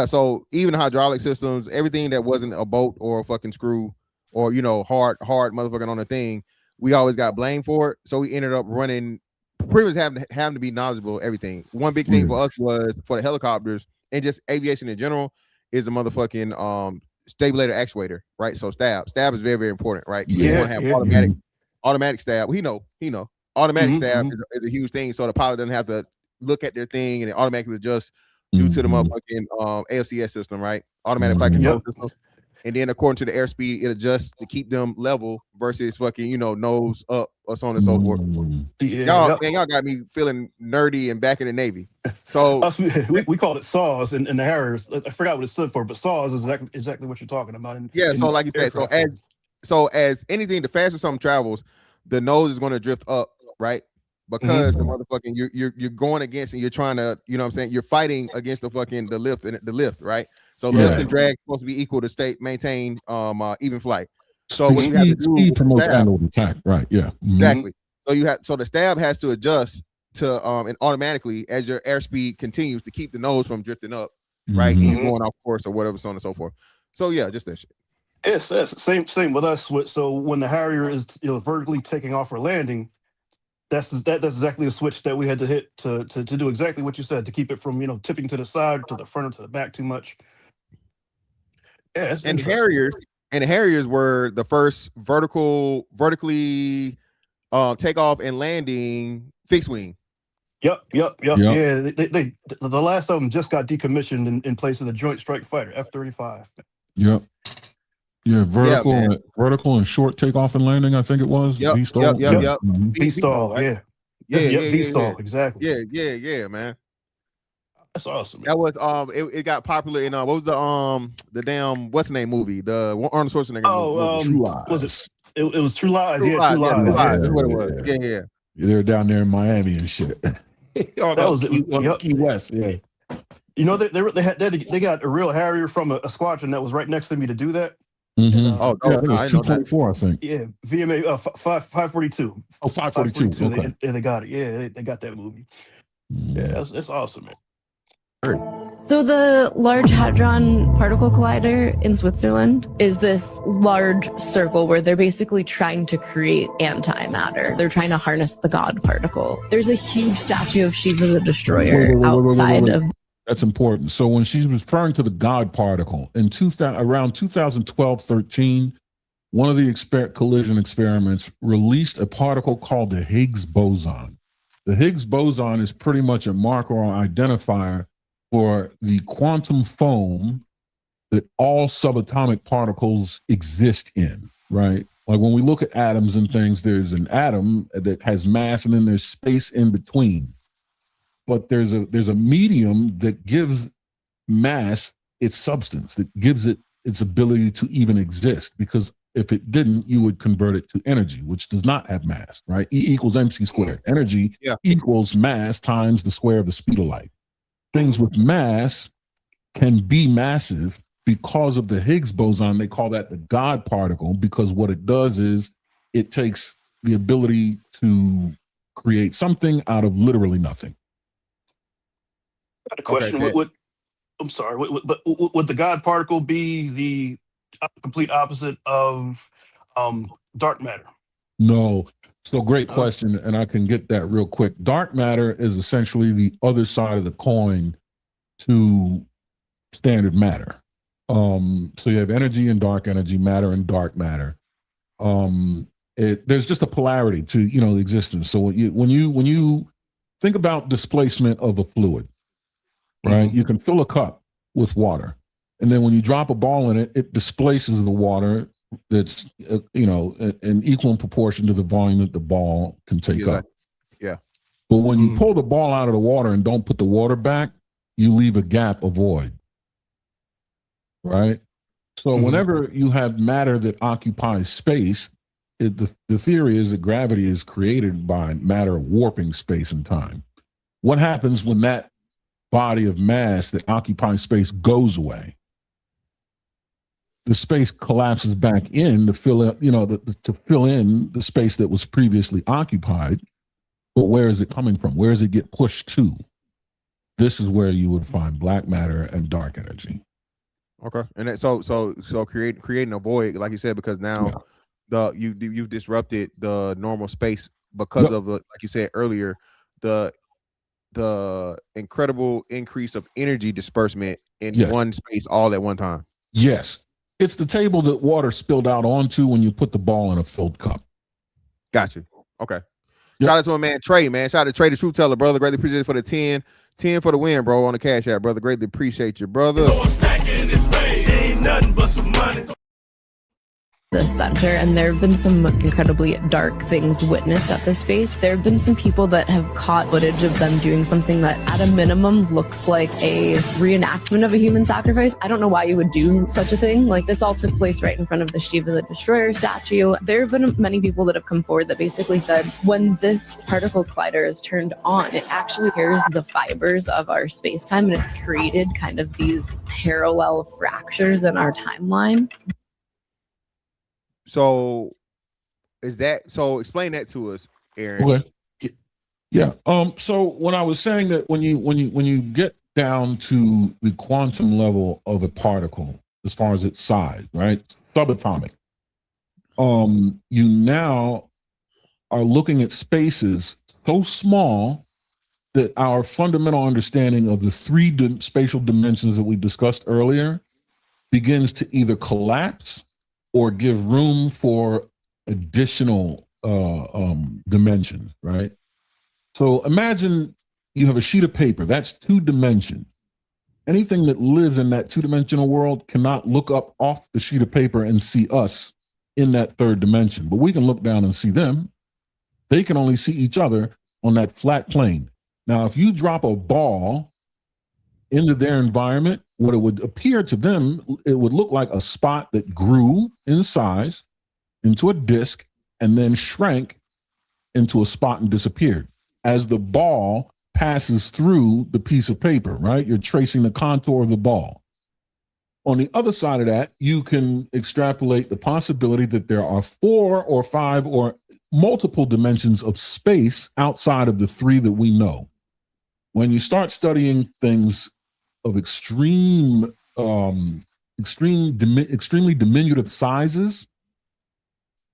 So even hydraulic systems, everything that wasn't a bolt or a fucking screw or hard motherfucking on a thing, we always got blamed for it. So we ended up running, pretty much having to be knowledgeable of everything. One big thing for us was, for the helicopters and just aviation in general, is a motherfucking stabulator actuator, right? So stab is very, very important, right? You want to have automatic stab. He know. Automatic stab is a huge thing, so the pilot doesn't have to look at their thing and it automatically adjusts due to the motherfucking AFCS system, right? Automatic flight control system. and then according to the airspeed, it adjusts to keep them level versus fucking, you know, nose up or so on and so forth. Y'all got me feeling nerdy and back in the Navy. So we called it SAW in the Harriers. I forgot what it stood for, but SAW is exactly what you're talking about. So like you said, so as anything, the faster something travels, the nose is going to drift up, right? Because the motherfucking you're going against and you're trying to, you know what I'm saying, you're fighting against the fucking the lift, right? So lift and drag supposed to be equal to maintain even flight. So what you have to do, speed promotes angle attack, right? Yeah, exactly. So the stab has to adjust to and automatically as your airspeed continues to keep the nose from drifting up, right? And you're going off course or whatever, so on and so forth. So yeah, just that shit. Yes, same with us. So when the Harrier is vertically taking off or landing, that's exactly the switch that we had to hit to do exactly what you said, to keep it from tipping to the side, to the front, or to the back too much. Yeah, and Harriers were the first vertically takeoff and landing fixed wing. Yep. Yeah, they the last of them just got decommissioned in place of the Joint Strike Fighter F-35. Yep. Yeah, vertical and short takeoff and landing, I think it was. Yep. V-stall, right? V-stall, exactly. Yeah, man. That's awesome. Man. That was it got popular in what was the damn what's the name movie? The Arnold Schwarzenegger movie. True Lies. It was True Lies. True Lies. That's what it was. Yeah. They're down there in Miami and shit. That was Key West. Yeah. They got a real Harrier from a squadron that was right next to me to do that. Mm-hmm. It was 224, I think. Yeah, VMA 542. Oh, 542. Okay. They got it. Yeah, they got that movie. Yeah, that's awesome, man. So the Large Hadron Particle Collider in Switzerland is this large circle where they're basically trying to create antimatter. They're trying to harness the God particle. There's a huge statue of Shiva the Destroyer outside of. That's important. So when she was referring to the God particle in around 2012-13, one of the collision experiments released a particle called the Higgs boson. The Higgs boson is pretty much a marker or identifier for the quantum foam that all subatomic particles exist in, right? Like when we look at atoms and things, there's an atom that has mass and then there's space in between. But there's a medium that gives mass its substance, that gives it its ability to even exist, because if it didn't, you would convert it to energy, which does not have mass, right? E equals mc squared. Energy equals mass times the square of the speed of light. Things with mass can be massive because of the Higgs boson. They call that the God particle, because what it does is it takes the ability to create something out of literally nothing. Got a question. Okay, I'm sorry. Would the God particle be the complete opposite of dark matter? No. So great question, and I can get that real quick. Dark matter is essentially the other side of the coin to standard matter. So you have energy and dark energy, matter and dark matter. There's just a polarity to the existence. So when you think about displacement of a fluid, right? You can fill a cup with water, and then when you drop a ball in it, it displaces the water that's in equal proportion to the volume that the ball can take up. Yeah. But when you pull the ball out of the water and don't put the water back, you leave a gap, a void. Right? So whenever you have matter that occupies space, the theory is that gravity is created by matter warping space and time. What happens when that body of mass that occupies space goes away? The space collapses back in to fill up, to fill in the space that was previously occupied. But where is it coming from? Where does it get pushed to? This is where you would find black matter and dark energy. Okay, and so creating a void, like you said, because now you've disrupted the normal space because of like you said earlier, the incredible increase of energy disbursement in one space all at one time. Yes. It's the table that water spilled out onto when you put the ball in a filled cup. Got you. Okay. Shout out to my man Trey, man. Shout out to Trey, the truth teller, brother. Greatly appreciate it for the 10 for the win, bro, on the Cash App, brother. Greatly appreciate you, brother. nothing but some money. The center, and there have been some incredibly dark things witnessed at this space. There have been some people that have caught footage of them doing something that at a minimum looks like a reenactment of a human sacrifice. I don't know why you would do such a thing. Like, this all took place right in front of the Shiva the Destroyer statue. There have been many people that have come forward that basically said when this particle collider is turned on, it actually tears the fibers of our space-time, and it's created kind of these parallel fractures in our timeline. So is that so? Explain that to us, Aaron. Okay. Yeah. So when I was saying that when you get down to the quantum level of a particle, as far as its size, right, subatomic, you now are looking at spaces so small that our fundamental understanding of the three spatial dimensions that we discussed earlier begins to either collapse or give room for additional dimensions, right? So imagine you have a sheet of paper, that's 2 dimensions. Anything that lives in that 2-dimensional world cannot look up off the sheet of paper and see us in that 3rd dimension, but we can look down and see them. They can only see each other on that flat plane. Now, if you drop a ball into their environment, what it would appear to them, it would look like a spot that grew in size into a disc and then shrank into a spot and disappeared. As the ball passes through the piece of paper, right? You're tracing the contour of the ball. On the other side of that, you can extrapolate the possibility that there are 4 or 5 or multiple dimensions of space outside of the 3 that we know. When you start studying things of extremely diminutive sizes,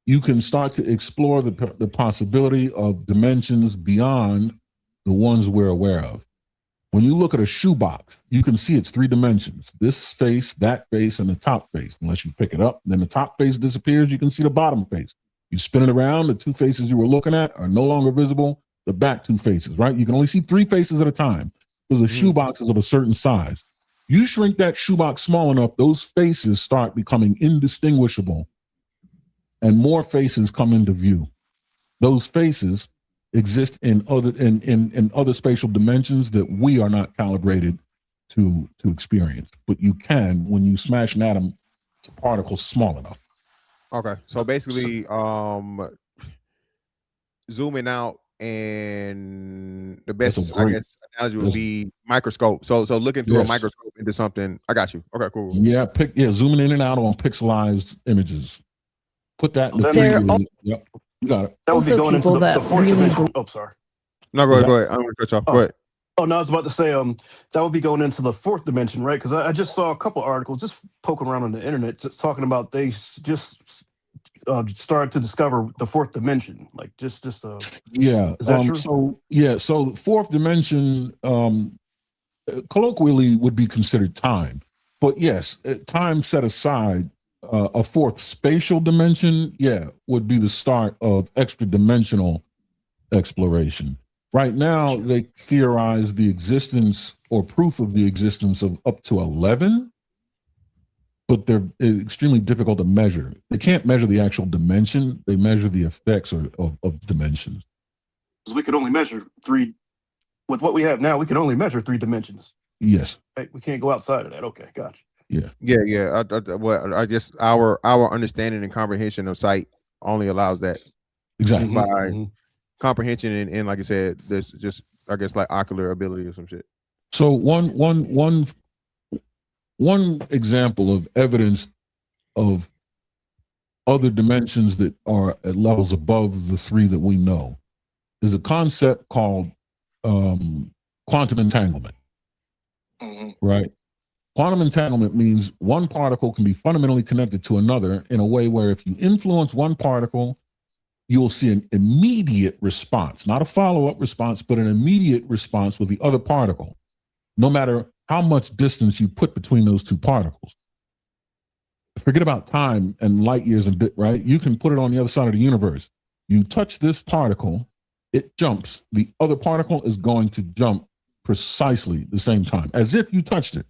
you can start to explore the possibility of dimensions beyond the ones we're aware of. When you look at a shoebox, you can see it's 3 dimensions: this face, that face, and the top face. Unless you pick it up, then the top face disappears, you can see the bottom face. You spin it around, the 2 faces you were looking at are no longer visible, the back 2 faces, right? You can only see 3 faces at a time because the shoebox is of a certain size. You shrink that shoebox small enough, those faces start becoming indistinguishable and more faces come into view. Those faces exist in other spatial dimensions that we are not calibrated to experience, but you can when you smash an atom to particles small enough. Okay, so basically, zooming out, and the best, I guess, analogy would be microscope. So looking through a microscope into something. I got you. Okay, cool. Yeah, zooming in and out on pixelized images. Put that in the 3D. Yep, you got it. That would be going into the 4th dimension. Oh, sorry. No, go ahead. I'm going to cut you off. Go ahead. Oh, no, I was about to say, that would be going into the 4th dimension, right? Because I just saw a couple articles just poking around on the internet, just talking about they just started to discover the 4th dimension. Like just yeah. Is that true? So the 4th dimension, colloquially, would be considered time. But yes, time set aside, a 4th spatial dimension, would be the start of extra-dimensional exploration. Right now, they theorize the existence or proof of the existence of up to 11, but they're extremely difficult to measure. They can't measure the actual dimension. They measure the effects of dimensions. Because we could only measure 3. With what we have now, we can only measure 3 dimensions. Yes. Right? We can't go outside of that. Okay, gotcha. Yeah. I just our understanding and comprehension of sight only allows that. Exactly. By comprehension and like I said, there's just, I guess, like ocular ability or some shit. So one example of evidence of other dimensions that are at levels above the 3 that we know is a concept called quantum entanglement. Right? Quantum entanglement means one particle can be fundamentally connected to another in a way where if you influence one particle, you'll see an immediate response, not a follow-up response, but an immediate response with the other particle, no matter how much distance you put between those 2 particles. Forget about time and light years, right? You can put it on the other side of the universe. You touch this particle, it jumps. The other particle is going to jump precisely the same time, as if you touched it.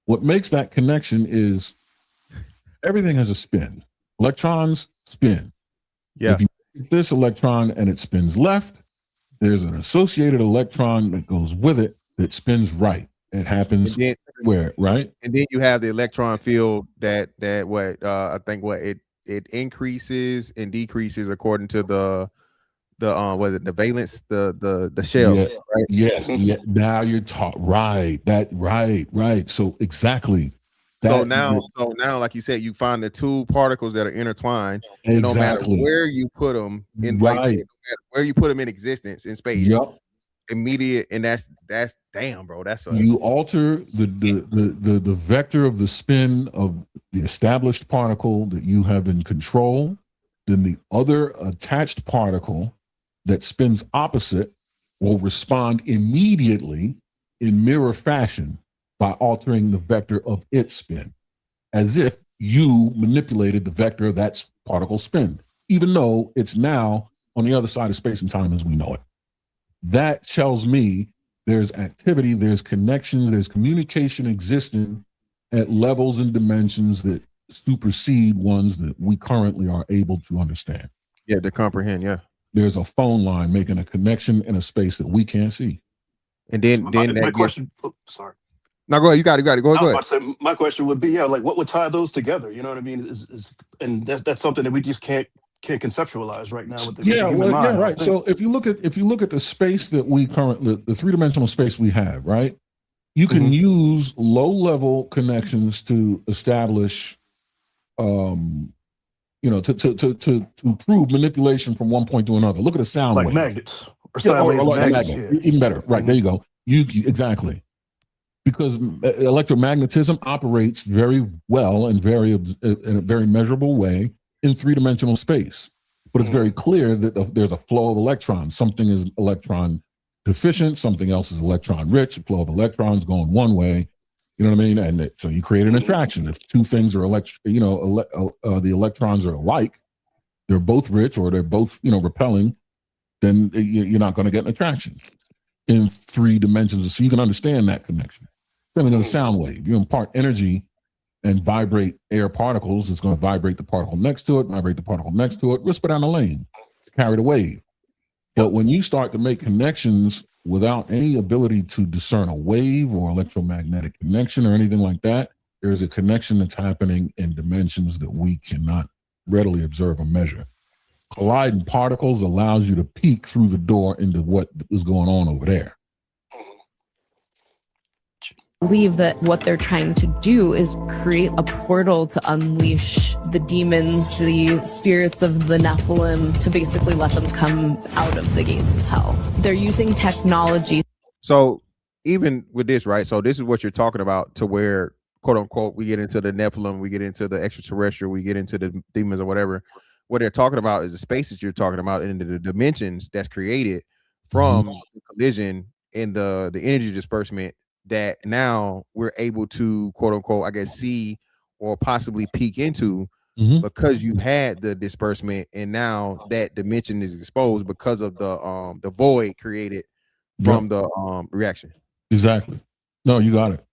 What makes that connection is everything has a spin. Electrons spin. Yeah. If you take this electron and it spins left, there's an associated electron that goes with it that spins right. It happens everywhere, right? And then you have the electron field that what I think what it increases and decreases according to the was it the valence, the shell, Yeah, right? yes, yeah. Now you're taught right. Right. So exactly. So now, like you said, you find the two particles that are intertwined, and no matter where you put them in, like no matter where you put them in existence in space, immediate, and that's damn, bro. That's you alter the vector of the spin of the established particle that you have in control, then the other attached particle that spins opposite will respond immediately in mirror fashion by altering the vector of its spin, as if you manipulated the vector of that particle spin, even though it's now on the other side of space and time as we know it. That tells me there's activity, there's connections, there's communication existing at levels and dimensions that supersede ones that we currently are able to understand. Yeah, to comprehend, yeah. There's a phone line making a connection in a space that we can't see. And then my question, sorry. No, go ahead. You got it. Go ahead. I was about to say, my question would be, like what would tie those together? You know what I mean? And that's something that we just can't conceptualize right now with the human mind. Yeah, right. So if you look at the space that we currently, the three-dimensional space we have, right? You can use low-level connections to establish, to prove manipulation from one point to another. Look at a sound wave. Like magnets. Or magnets. Even better. Right, there you go. Exactly. Because electromagnetism operates very well and in a very measurable way in three-dimensional space. But it's very clear that there's a flow of electrons. Something is electron deficient, something else is electron rich, a flow of electrons going one way. You know what I mean? And so you create an attraction. If two things are the electrons are alike, they're both rich or they're both, repelling, then you're not going to get an attraction in three dimensions. So you can understand that connection. Same with a sound wave. You impart energy and vibrate air particles. It's going to vibrate the particle next to it, vibrate the particle next to it, whisper down the lane, carry the wave. But when you start to make connections without any ability to discern a wave or electromagnetic connection or anything like that, there's a connection that's happening in dimensions that we cannot readily observe or measure. Colliding particles allows you to peek through the door into what is going on over there. Believe that what they're trying to do is create a portal to unleash the demons, the spirits of the Nephilim, to basically let them come out of the gates of hell. They're using technology. So even with this, right? So this is what you're talking about, to where, quote unquote, we get into the Nephilim, we get into the extraterrestrial, we get into the demons or whatever. What they're talking about is the spaces you're talking about and the dimensions that's created from the collision and the energy disbursement that now we're able to, quote unquote, I guess, see or possibly peek into because you had the disbursement, and now that dimension is exposed because of the void created from the reaction. Exactly. No, you got it.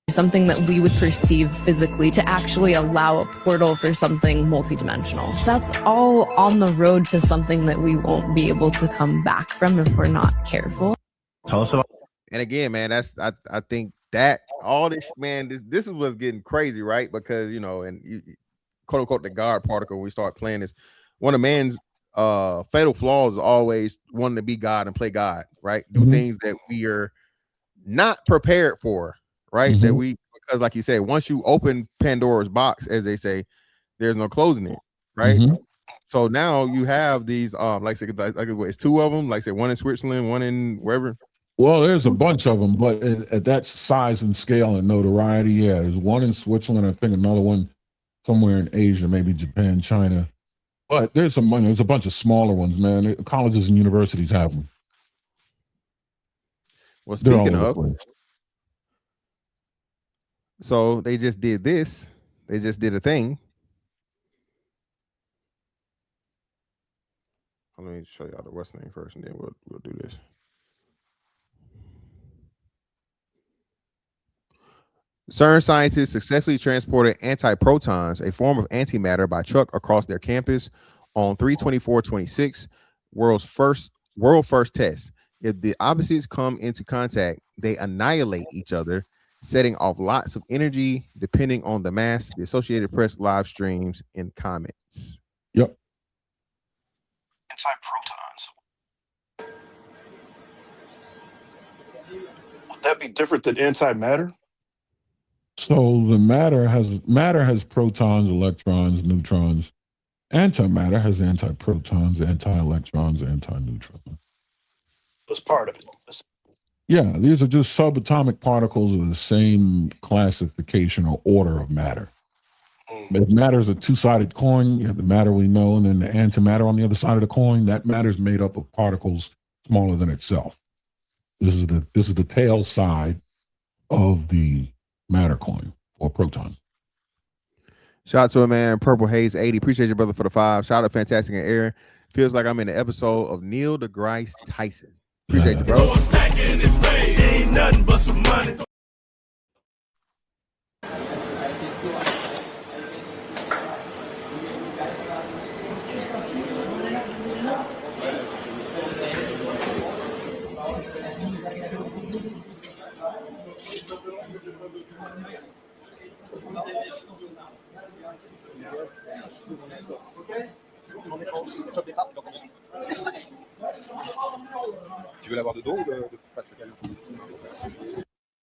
Something that we would perceive physically to actually allow a portal for something multidimensional. That's all on the road to something that we won't be able to come back from if we're not careful. Tell us about. And again, man, I think that all this, man, this is what's getting crazy, right? Because quote unquote the God particle, when we start playing this, one of man's fatal flaws is always wanting to be God and play God, right? Do things that we are not prepared for, right? That because like you said, once you open Pandora's box, as they say, there's no closing it, right? So now you have these like I said, it's two of them, like I said, one in Switzerland, one in wherever. Well, there's a bunch of them, but at that size and scale and notoriety, there's one in Switzerland. I think another one somewhere in Asia, maybe Japan, China. But there's a bunch of smaller ones, man. Colleges and universities have them. Well, speaking of, so they just did this. They just did a thing. Let me show y'all the what's name first, and then we'll do this. CERN scientists successfully transported antiprotons, a form of antimatter, by truck across their campus on 3/24/26, world first test. If the opposites come into contact, they annihilate each other, setting off lots of energy depending on the mass. The Associated Press live streams and comments. Yep. Antiprotons. Would that be different than antimatter? So the matter has protons, electrons, neutrons. Antimatter has antiprotons, anti-electrons, anti-neutrons. That's part of it. Yeah, these are just subatomic particles of the same classification or order of matter. If matter is a two-sided coin, you have the matter we know, and then the antimatter on the other side of the coin. That matter is made up of particles smaller than itself. This is the tail side of the matter coin or protons. Shout out to a man, Purple Haze 80. Appreciate your brother for the 5. Shout out Fantastic and Aaron. Feels like I'm in the episode of Neil deGrasse Tyson. Appreciate you, bro. Ain't nothing but some money. Tu veux l'avoir de dos ou de face?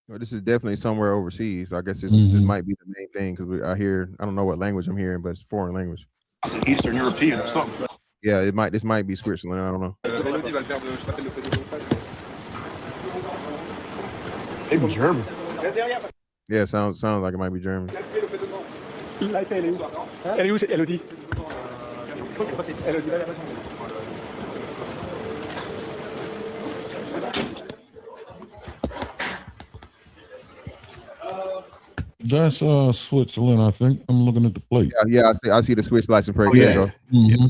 Well, this is definitely somewhere overseas. So I guess this might be the main thing because I don't know what language I'm hearing, but it's foreign language. It's Eastern European or something. Yeah, this might be Switzerland. I don't know. Maybe German. Yeah, sounds like it might be German. Elle est où, Elodie? That's Switzerland, I think. I'm looking at the plate. Yeah, I see the Swiss license plate. Oh, yeah. Yeah,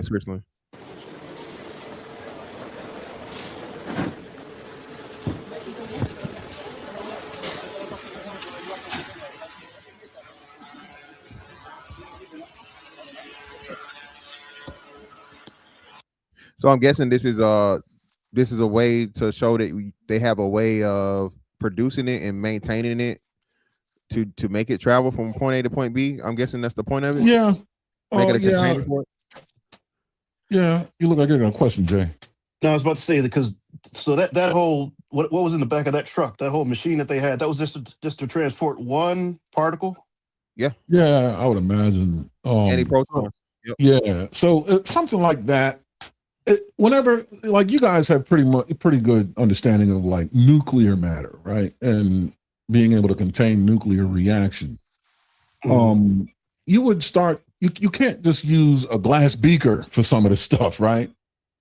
Switzerland. So I'm guessing this is a way to show that they have a way of producing it and maintaining it to make it travel from point A to point B. I'm guessing that's the point of it. Yeah. Make it a container port. Yeah. You look like you got a question, Jay. No, I was about to say because that whole what was in the back of that truck, that whole machine that they had, that was just to transport one particle. Yeah. Yeah, I would imagine. Any proton. Yep. Yeah. So something like that. Whenever, like, you guys have pretty good understanding of like nuclear matter, right? And being able to contain nuclear reaction. You would start. You can't just use a glass beaker for some of the stuff, right?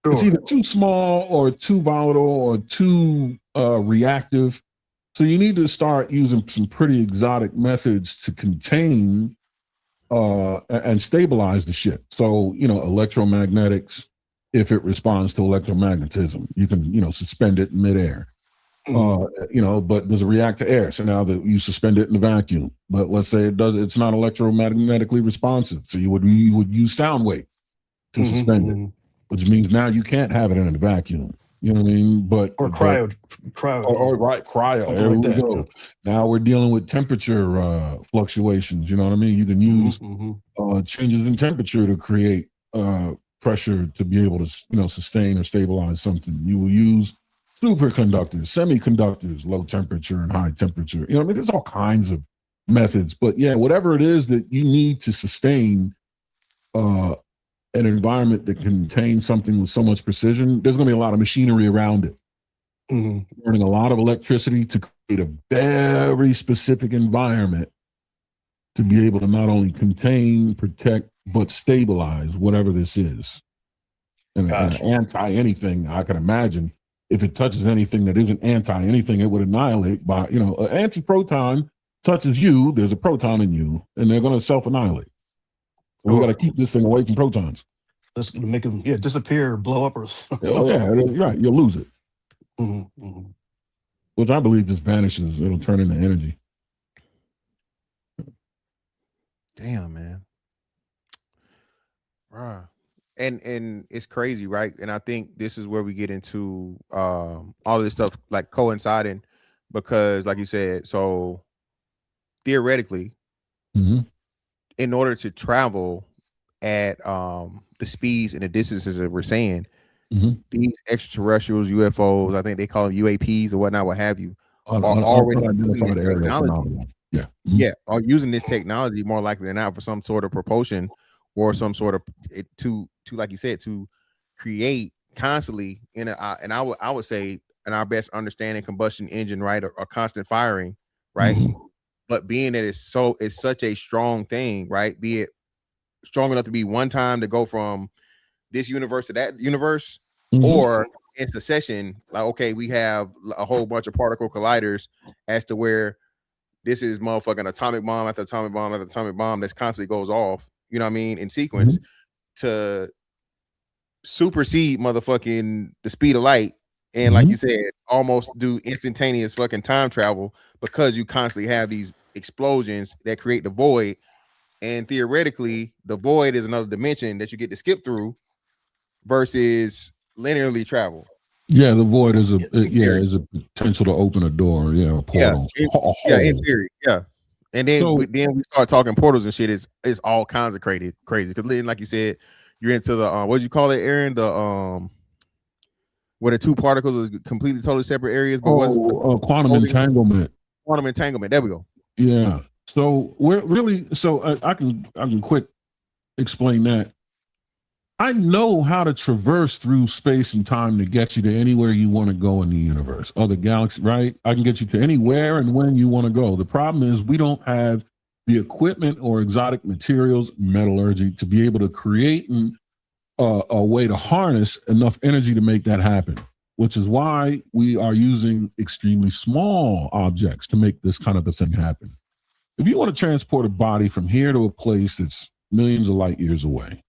Sure. It's either too small or too volatile or too reactive. So you need to start using some pretty exotic methods to contain and stabilize the shit. So, electromagnetics. If it responds to electromagnetism, you can, suspend it in midair. But does it react to air? So now that you suspend it in a vacuum, but let's say it's not electromagnetically responsive. So you would use sound wave to suspend it, which means now you can't have it in a vacuum. You know what I mean? Or cryo. Cryo. There we go. Now we're dealing with temperature fluctuations. You know what I mean? You can use changes in temperature to create pressure to be able to, sustain or stabilize something. You will use superconductors, semiconductors, low temperature and high temperature. There's all kinds of methods. But yeah, whatever it is that you need to sustain an environment that contains something with so much precision, there's going to be a lot of machinery around it. Burning a lot of electricity to create a very specific environment to be able to not only contain, protect, but stabilize whatever this is. And anti-anything, I can imagine, if it touches anything that isn't anti-anything, it would annihilate by, an antiproton touches you, there's a proton in you, and they're going to self-annihilate. So we got to keep this thing away from protons. That's going to make them disappear, blow up, or something. Oh, yeah, right. You'll lose it. Which I believe just vanishes. It'll turn into energy. Damn, man. Bruh. And it's crazy, right? And I think this is where we get into all this stuff like coinciding, because like you said, so theoretically, in order to travel at the speeds and the distances that we're saying, these extraterrestrials, UFOs, I think they call them UAPs or whatnot, what have you, are already using this technology. Are using this technology more likely than not for some sort of propulsion or some sort of to like you said, to create constantly in a and I would say in our best understanding combustion engine, right, or constant firing, right? But being that it's such a strong thing, right? Be it strong enough to be one time to go from this universe to that universe, or in succession, like okay, we have a whole bunch of particle colliders as to where this is motherfucking atomic bomb after atomic bomb after atomic bomb that's constantly goes off, you know what I mean, in sequence to supersede motherfucking the speed of light. And like you said, almost do instantaneous fucking time travel because you constantly have these explosions that create the void. And theoretically, the void is another dimension that you get to skip through versus linearly travel. Yeah, the void is is a potential to open a door. Yeah, a portal. In theory, yeah. And then we start talking portals and shit. It's all kinds of crazy. Because like you said, you're into the what did you call it, Aaron? The where the two particles is completely totally separate areas, but quantum entanglement. Quantum entanglement. There we go. Yeah. So we're really I can quick explain that. I know how to traverse through space and time to get you to anywhere you want to go in the universe or the galaxy, right? I can get you to anywhere and when you want to go. The problem is we don't have the equipment or exotic materials, metallurgy, to be able to create a way to harness enough energy to make that happen, which is why we are using extremely small objects to make this kind of a thing happen. If you want to transport a body from here to a place that's millions of light years away,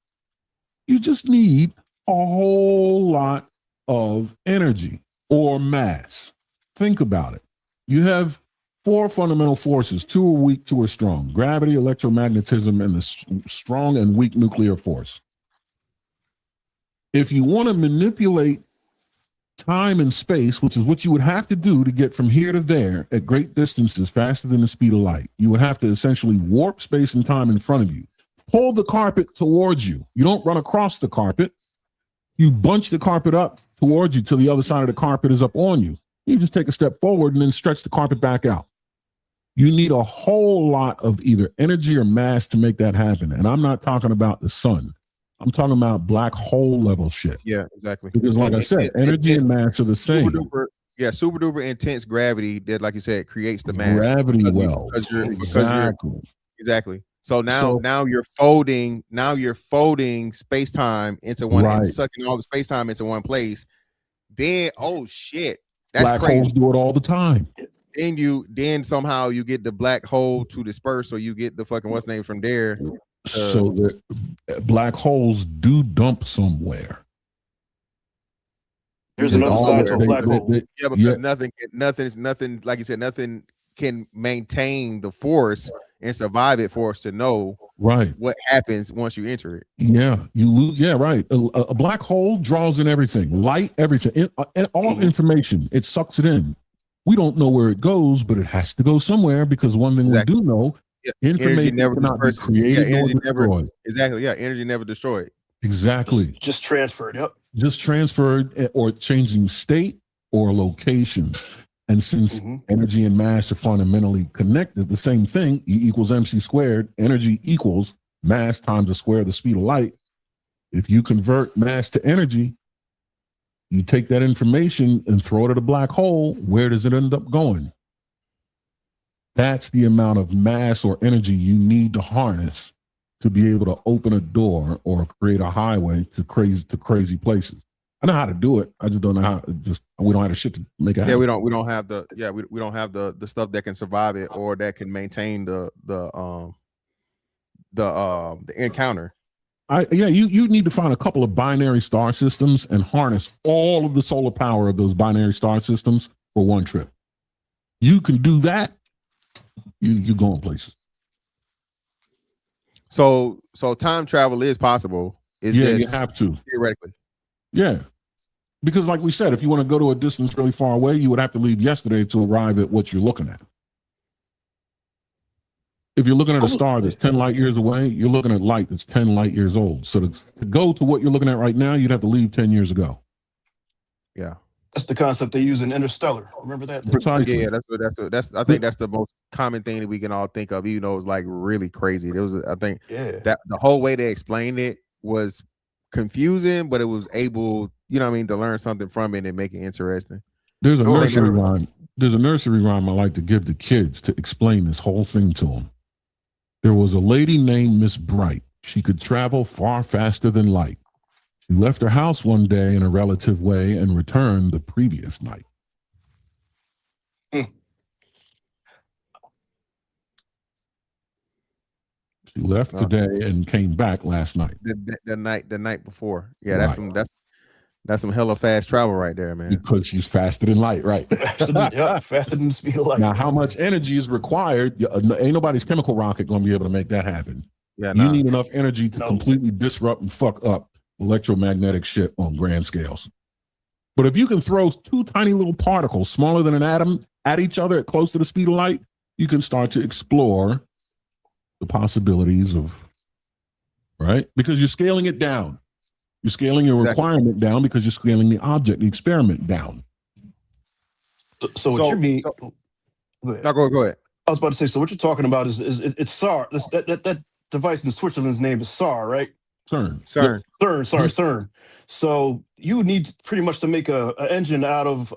you just need a whole lot of energy or mass. Think about it. You have 4 fundamental forces. 2 are weak, 2 are strong. Gravity, electromagnetism, and the strong and weak nuclear force. If you want to manipulate time and space, which is what you would have to do to get from here to there at great distances faster than the speed of light, you would have to essentially warp space and time in front of you. Pull the carpet towards you. You don't run across the carpet. You bunch the carpet up towards you till the other side of the carpet is up on you. You just take a step forward and then stretch the carpet back out. You need a whole lot of either energy or mass to make that happen. And I'm not talking about the sun. I'm talking about black hole level shit. Yeah, exactly. Because like I said, energy and mass are the same. Super duper intense gravity that, like you said, creates the mass. Gravity Exactly. So now you're folding space time into one and sucking all the space time into one place. Then oh shit, that's black crazy. Holes do it all the time. Then somehow you get the black hole to disperse, or you get the fucking what's name from there. So the black holes do dump somewhere. There's another side to a black hole. Yeah, because nothing, like you said, nothing can maintain the force and survive it for us to know what happens once you enter it. Yeah, you lose. Yeah, right. A black hole draws in everything, light, everything, and all information. It sucks it in. We don't know where it goes, but it has to go somewhere, because one thing we do know, information never cannot be created or destroyed. Energy never destroyed. Exactly. Just transferred. Yep. Just transferred or changing state or location. And since energy and mass are fundamentally connected, the same thing, E equals mc squared, energy equals mass times the square of the speed of light. If you convert mass to energy, you take that information and throw it at a black hole, where does it end up going? That's the amount of mass or energy you need to harness to be able to open a door or create a highway to crazy places. I know how to do it. I just don't know how. We don't have the shit to make it happen. Yeah, we don't have the stuff that can survive it or that can maintain the encounter. You need to find a couple of binary star systems and harness all of the solar power of those binary star systems for one trip. You can do that. You going places. So time travel is possible. It's Yeah, you just have to. theoretically. Yeah. Because like we said, if you want to go to a distance really far away, you would have to leave yesterday to arrive at what you're looking at. If you're looking at a star that's 10 light years away, you're looking at light that's 10 light years old. So to go to what you're looking at right now, you'd have to leave 10 years ago. Yeah. That's the concept they use in Interstellar. Remember that? Precisely. Yeah, that's I think that's the most common thing that we can all think of, even though it's like really crazy. There was I think that the whole way they explained it was confusing, but it was able, you know what I mean, to learn something from it and make it interesting. There's a nursery rhyme. There's a nursery rhyme I like to give to kids to explain this whole thing to them. There was a lady named Miss Bright. She could travel far faster than light. She left her house one day in a relative way and returned the previous night. Mm. She left today and came back last night. The night before. Yeah, that's some hella fast travel right there, man. Because she's faster than light, right? Yeah, faster than the speed of light. Now, how much energy is required? Ain't nobody's chemical rocket going to be able to make that happen. Yeah, you need enough energy to completely disrupt and fuck up electromagnetic shit on grand scales. But if you can throw two tiny little particles smaller than an atom at each other at close to the speed of light, you can start to explore the possibilities of, right? Because you're scaling it down. You're scaling your requirement down because you're scaling the object, the experiment down. So what you mean? Go ahead. I was about to say, so what you're talking about is it's SAR. That device in Switzerland's name is SAR, right? CERN. CERN. So you need pretty much to make a engine out of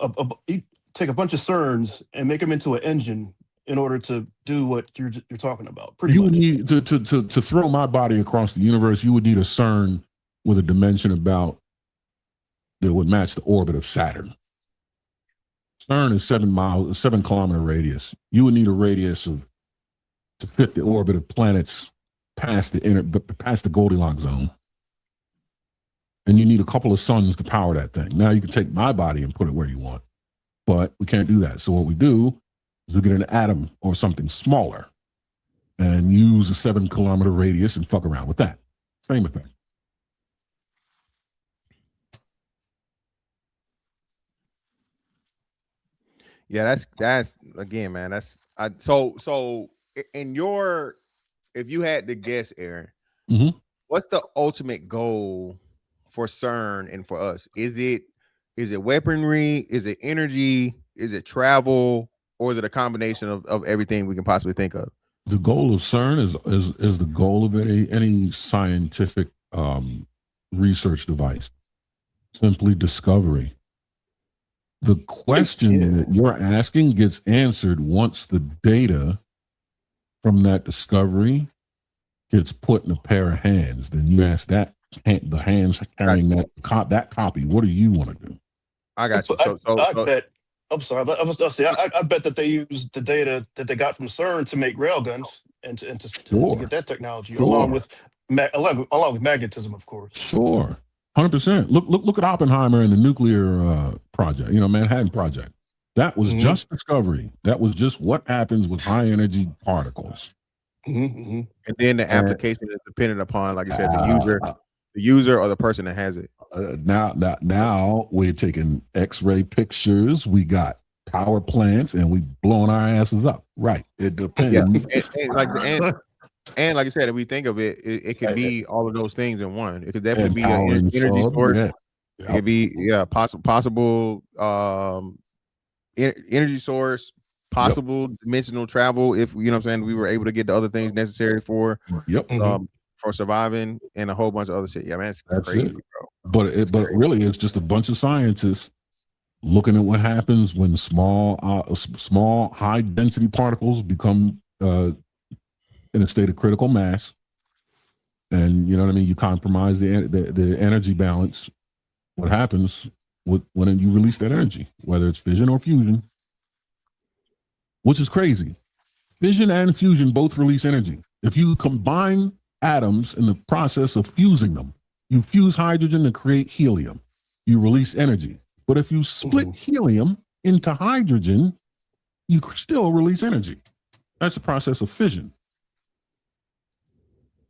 take a bunch of CERNs and make them into an engine in order to do what you're talking about. You would need to throw my body across the universe. You would need a CERN with a dimension about that would match the orbit of Saturn. CERN is 7 kilometer radius. You would need a radius to fit the orbit of planets past the Goldilocks zone. And you need a couple of suns to power that thing. Now you can take my body and put it where you want, but we can't do that. So what we do is we get an atom or something smaller and use a 7 kilometer radius and fuck around with that. Same effect. Yeah, that's again, man. So in your, if you had to guess, Aaron, what's the ultimate goal for CERN and for us? Is it weaponry? Is it energy? Is it travel? Or is it a combination of everything we can possibly think of? The goal of CERN is the goal of any scientific research device. Simply discovery. The question that you're asking gets answered once the data from that discovery gets put in a pair of hands. Then you ask the hands carrying that copy, what do you want to do? I got you. I bet. I'm sorry, but I bet that they use the data that they got from CERN to make railguns and to get that technology along with magnetism, of course. Sure. 100%. Look at Oppenheimer and the nuclear project, Manhattan Project. That was just discovery. That was just what happens with high energy particles. And then the application is dependent upon, like you said, the user or the person that has it. Now we're taking X-ray pictures. We got power plants, and we blowing our asses up. Right. It depends. Yeah. And like I said, if we think of it, it could be all of those things in one. It could definitely be an energy source. Yeah. It could be possible energy source, possible dimensional travel. If you know what I'm saying, we were able to get the other things necessary for for surviving and a whole bunch of other shit. Yeah, man, that's crazy, bro. But really, it's just a bunch of scientists looking at what happens when small high density particles become in a state of critical mass, and you know what I mean. You compromise the energy balance. What happens when you release that energy, whether it's fission or fusion, which is crazy. Fission and fusion both release energy. If you combine atoms in the process of fusing them, you fuse hydrogen to create helium. You release energy. But if you split helium into hydrogen, you still release energy. That's the process of fission.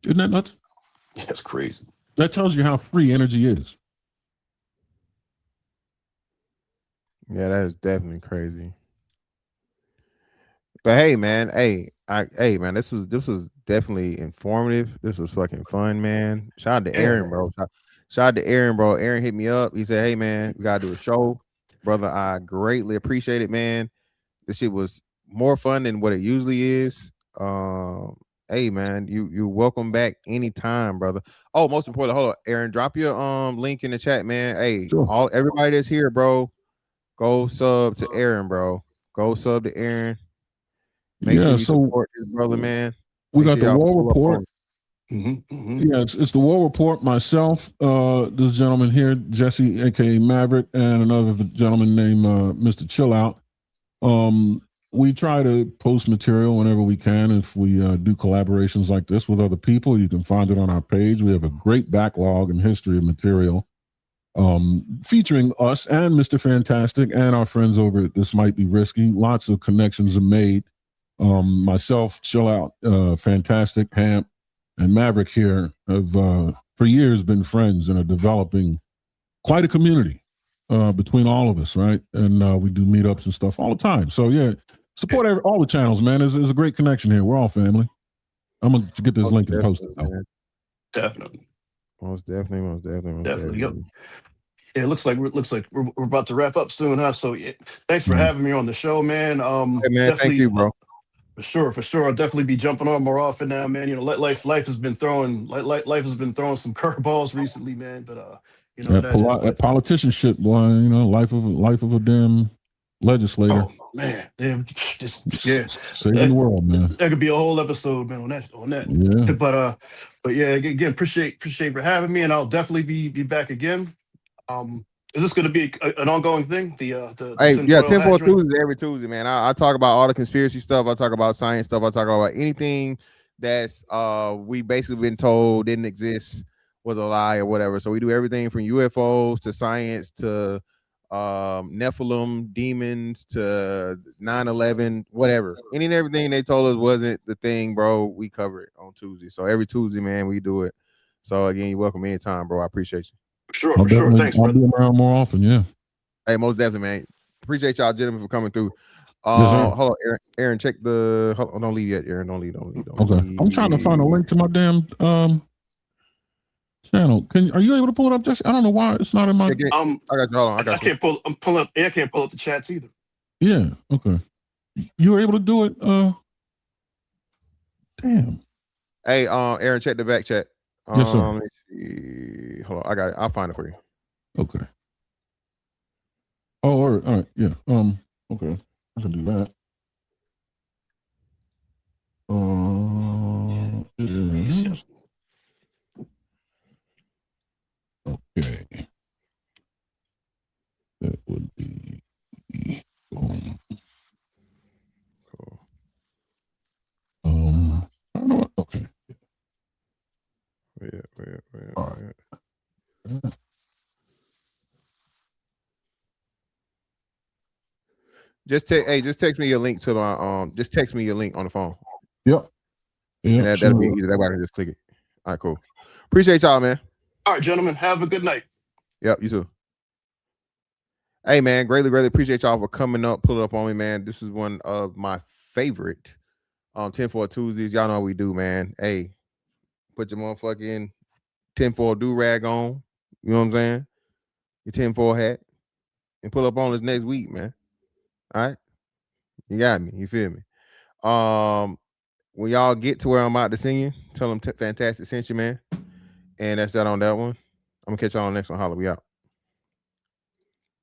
Isn't that nuts? That's crazy. That tells you how free energy is. Yeah, that is definitely crazy. But hey, man, man, this was definitely informative. This was fucking fun, man. Shout out to Aaron, bro. Shout out to Aaron, bro. Aaron hit me up. He said, "Hey, man, we gotta do a show, brother. I greatly appreciate it, man. This shit was more fun than what it usually is. Hey, man, you're welcome back anytime, brother. Oh, most important, hold on, Aaron, drop your link in the chat, man. Hey, sure. Everybody that's here, bro, go sub to Aaron, bro. Go sub to Aaron. Make sure you support this brother, man. We got the War Report. Yeah, it's the War Report. Myself, this gentleman here, Jesse, aka Maverick, and another gentleman named Mr. Chill Out. We try to post material whenever we can. If we do collaborations like this with other people, you can find it on our page. We have a great backlog and history of material featuring us and Mr. Fantastic and our friends over at This Might Be Risky. Lots of connections are made. Myself, Chill Out, Fantastic, Hamp, and Maverick here have for years been friends and are developing quite a community between all of us, right? And we do meetups and stuff all the time. So yeah, support all the channels, man. There's a great connection here. We're all family. I'm gonna get this link and post it. Definitely. Most definitely. Yep. Yeah, it looks like we're about to wrap up soon, huh? So yeah, thanks for having me on the show, man. Hey, man, thank you, bro. For sure. I'll definitely be jumping on more often now, man. You know, life has been throwing some curveballs recently, man. But that politician shit, boy. You know, life of a damn legislator. Oh man, just saving the world, man. That could be a whole episode, man, on that. Yeah. But yeah, again, appreciate for having me, and I'll definitely be back again. Is this going to be an ongoing thing? Tinfoil Tuesdays every Tuesday, man. I talk about all the conspiracy stuff. I talk about science stuff. I talk about anything that's we basically been told didn't exist, was a lie or whatever. So we do everything from UFOs to science to Nephilim, demons to 9/11, whatever. Any and everything they told us wasn't the thing, bro. We cover it on Tuesday. So every Tuesday, man, we do it. So again, you're welcome anytime, bro. I appreciate you. For sure. Thanks, I'll brother. be around more often. Yeah. Hey, most definitely, man. Appreciate y'all, gentlemen, for coming through. Yes, Hold on, Aaron. Check the. Don't leave yet, Aaron. Don't leave. Okay. I'm trying to find a link to my damn channel. Are you able to pull it up, Jesse? I don't know why it's not in my. I got you. Hold on. I can't pull. I'm pulling up. I can't pull up the chats either. Yeah. Okay. You were able to do it. Damn. Hey, Aaron, check the back chat. Yes, sir. Let's see. Hold on. I got it. I'll find it for you. Okay. Oh, all right. Yeah. Okay. I can do that. Okay. That would be cool. I don't know. Okay. Wait. All right. Just text me your link to my just text me your link on the phone. Yep. That'll be easy. That way I can just click it. All right, cool. Appreciate y'all, man. All right, gentlemen. Have a good night. Yep, you too. Hey, man, greatly appreciate y'all for coming up, pulling up on me, man. This is one of my favorite Tinfoil Tuesdays. Y'all know how we do, man. Hey, put your motherfucking tinfoil do-rag on. You know what I'm saying? Your tinfoil hat. And pull up on us next week, man. All right? You got me. You feel me? When y'all get to where I'm about to sing you, tell them Fantastic sent you, man. And that's that on that one. I'm going to catch y'all on the next one. Holla, we out.